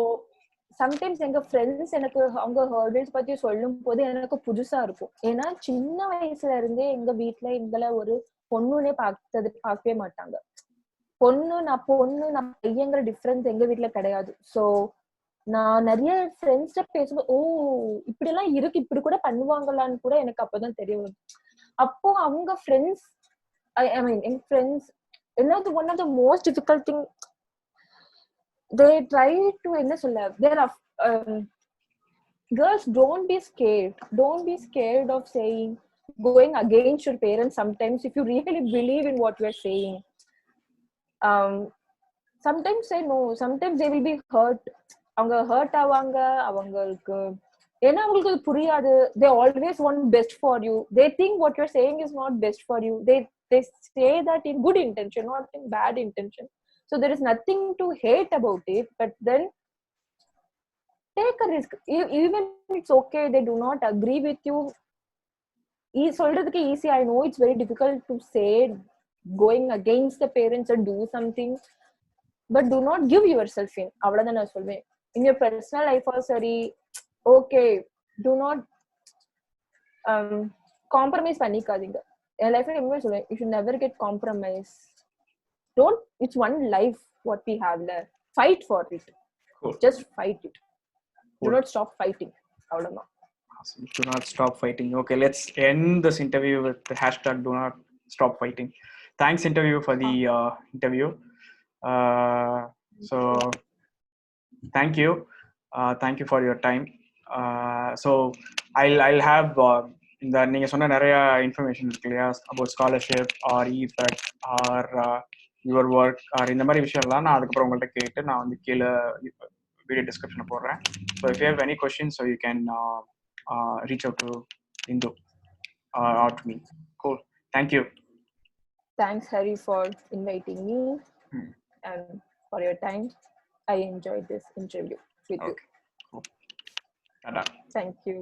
சம்டைம்ஸ் எங்க ஃப்ரெண்ட்ஸ் எனக்கு அவங்க ஹர்டில்ஸ் பத்தி சொல்லும் போது எனக்கு புதுசா இருக்கும். ஏன்னா சின்ன வயசுல இருந்தே எங்க வீட்டுல எங்களை ஒரு பொண்ணுன்னே பார்க்கவே மாட்டாங்க. நான் பையங்கிற டிஃபரன்ஸ் எங்க வீட்டுல கிடையாது. சோ நான் நிறைய ஃப்ரெண்ட்ஸ் பேசும்போது ஓ இப்படி எல்லாம் இருக்கு, இப்படி கூட பண்ணுவாங்களான்னு கூட எனக்கு அப்பதான் தெரிய வரும். அப்போ அவங்க ஃப்ரெண்ட்ஸ் ஐ மீன் என் ஃப்ரெண்ட்ஸ் என்னது one of the most difficult thing, they try to என்ன சொல்ல, girls don't be scared of saying, going against your parents sometimes if you really believe in what you are saying. Sometimes say no, sometimes they will be hurt. அவங்க hurt ஆவாங்க, அவங்களுக்கு ஏன்னா அவங்களுக்கு அது புரியாது. they always want best for you. they think what you're saying is not best for you. they say that in good intention, not in bad intention. So there is nothing to hate about it, but then take a risk. Even it's okay they do not agree with you. சொல்றதுக்கு easy. I know it's very difficult to say going against the parents and do something, but do not give yourself in. அவ்வளவுதான் நான் சொல்வேன். in your personal life or sorry, okay, do not compromise பண்ணிக்காதீங்க. என் லைஃப்ல எப்பவுமே சொல்வேன், you should never get compromise. Don't, it's one life what we have there. Fight for it. Cool. Just fight it. Cool. Do not stop fighting. Avladhaan. Awesome. Do not stop fighting. Okay, let's end this interview with the hashtag do not stop fighting. Thanks interview for the interview. So thank you for your time. So I'll have இந்த நீங்க சொன்ன நிறைய information இருக்கு இல்லையா about scholarship or EFECT or your work or இந்த மாதிரி விஷயம்லாம் நான் அதுக்கப்புறம் உங்கள்கிட்ட கேட்டு நான் கீழே வீடியோ டிஸ்கிரிப்ஷன்ல போடுறேன். So if you have any questions, so you can reach out to Indu or to me. Cool. Thank you. Thanks Hari for inviting me and for your time. I enjoyed this interview with you. Cool. Tada. Thank you.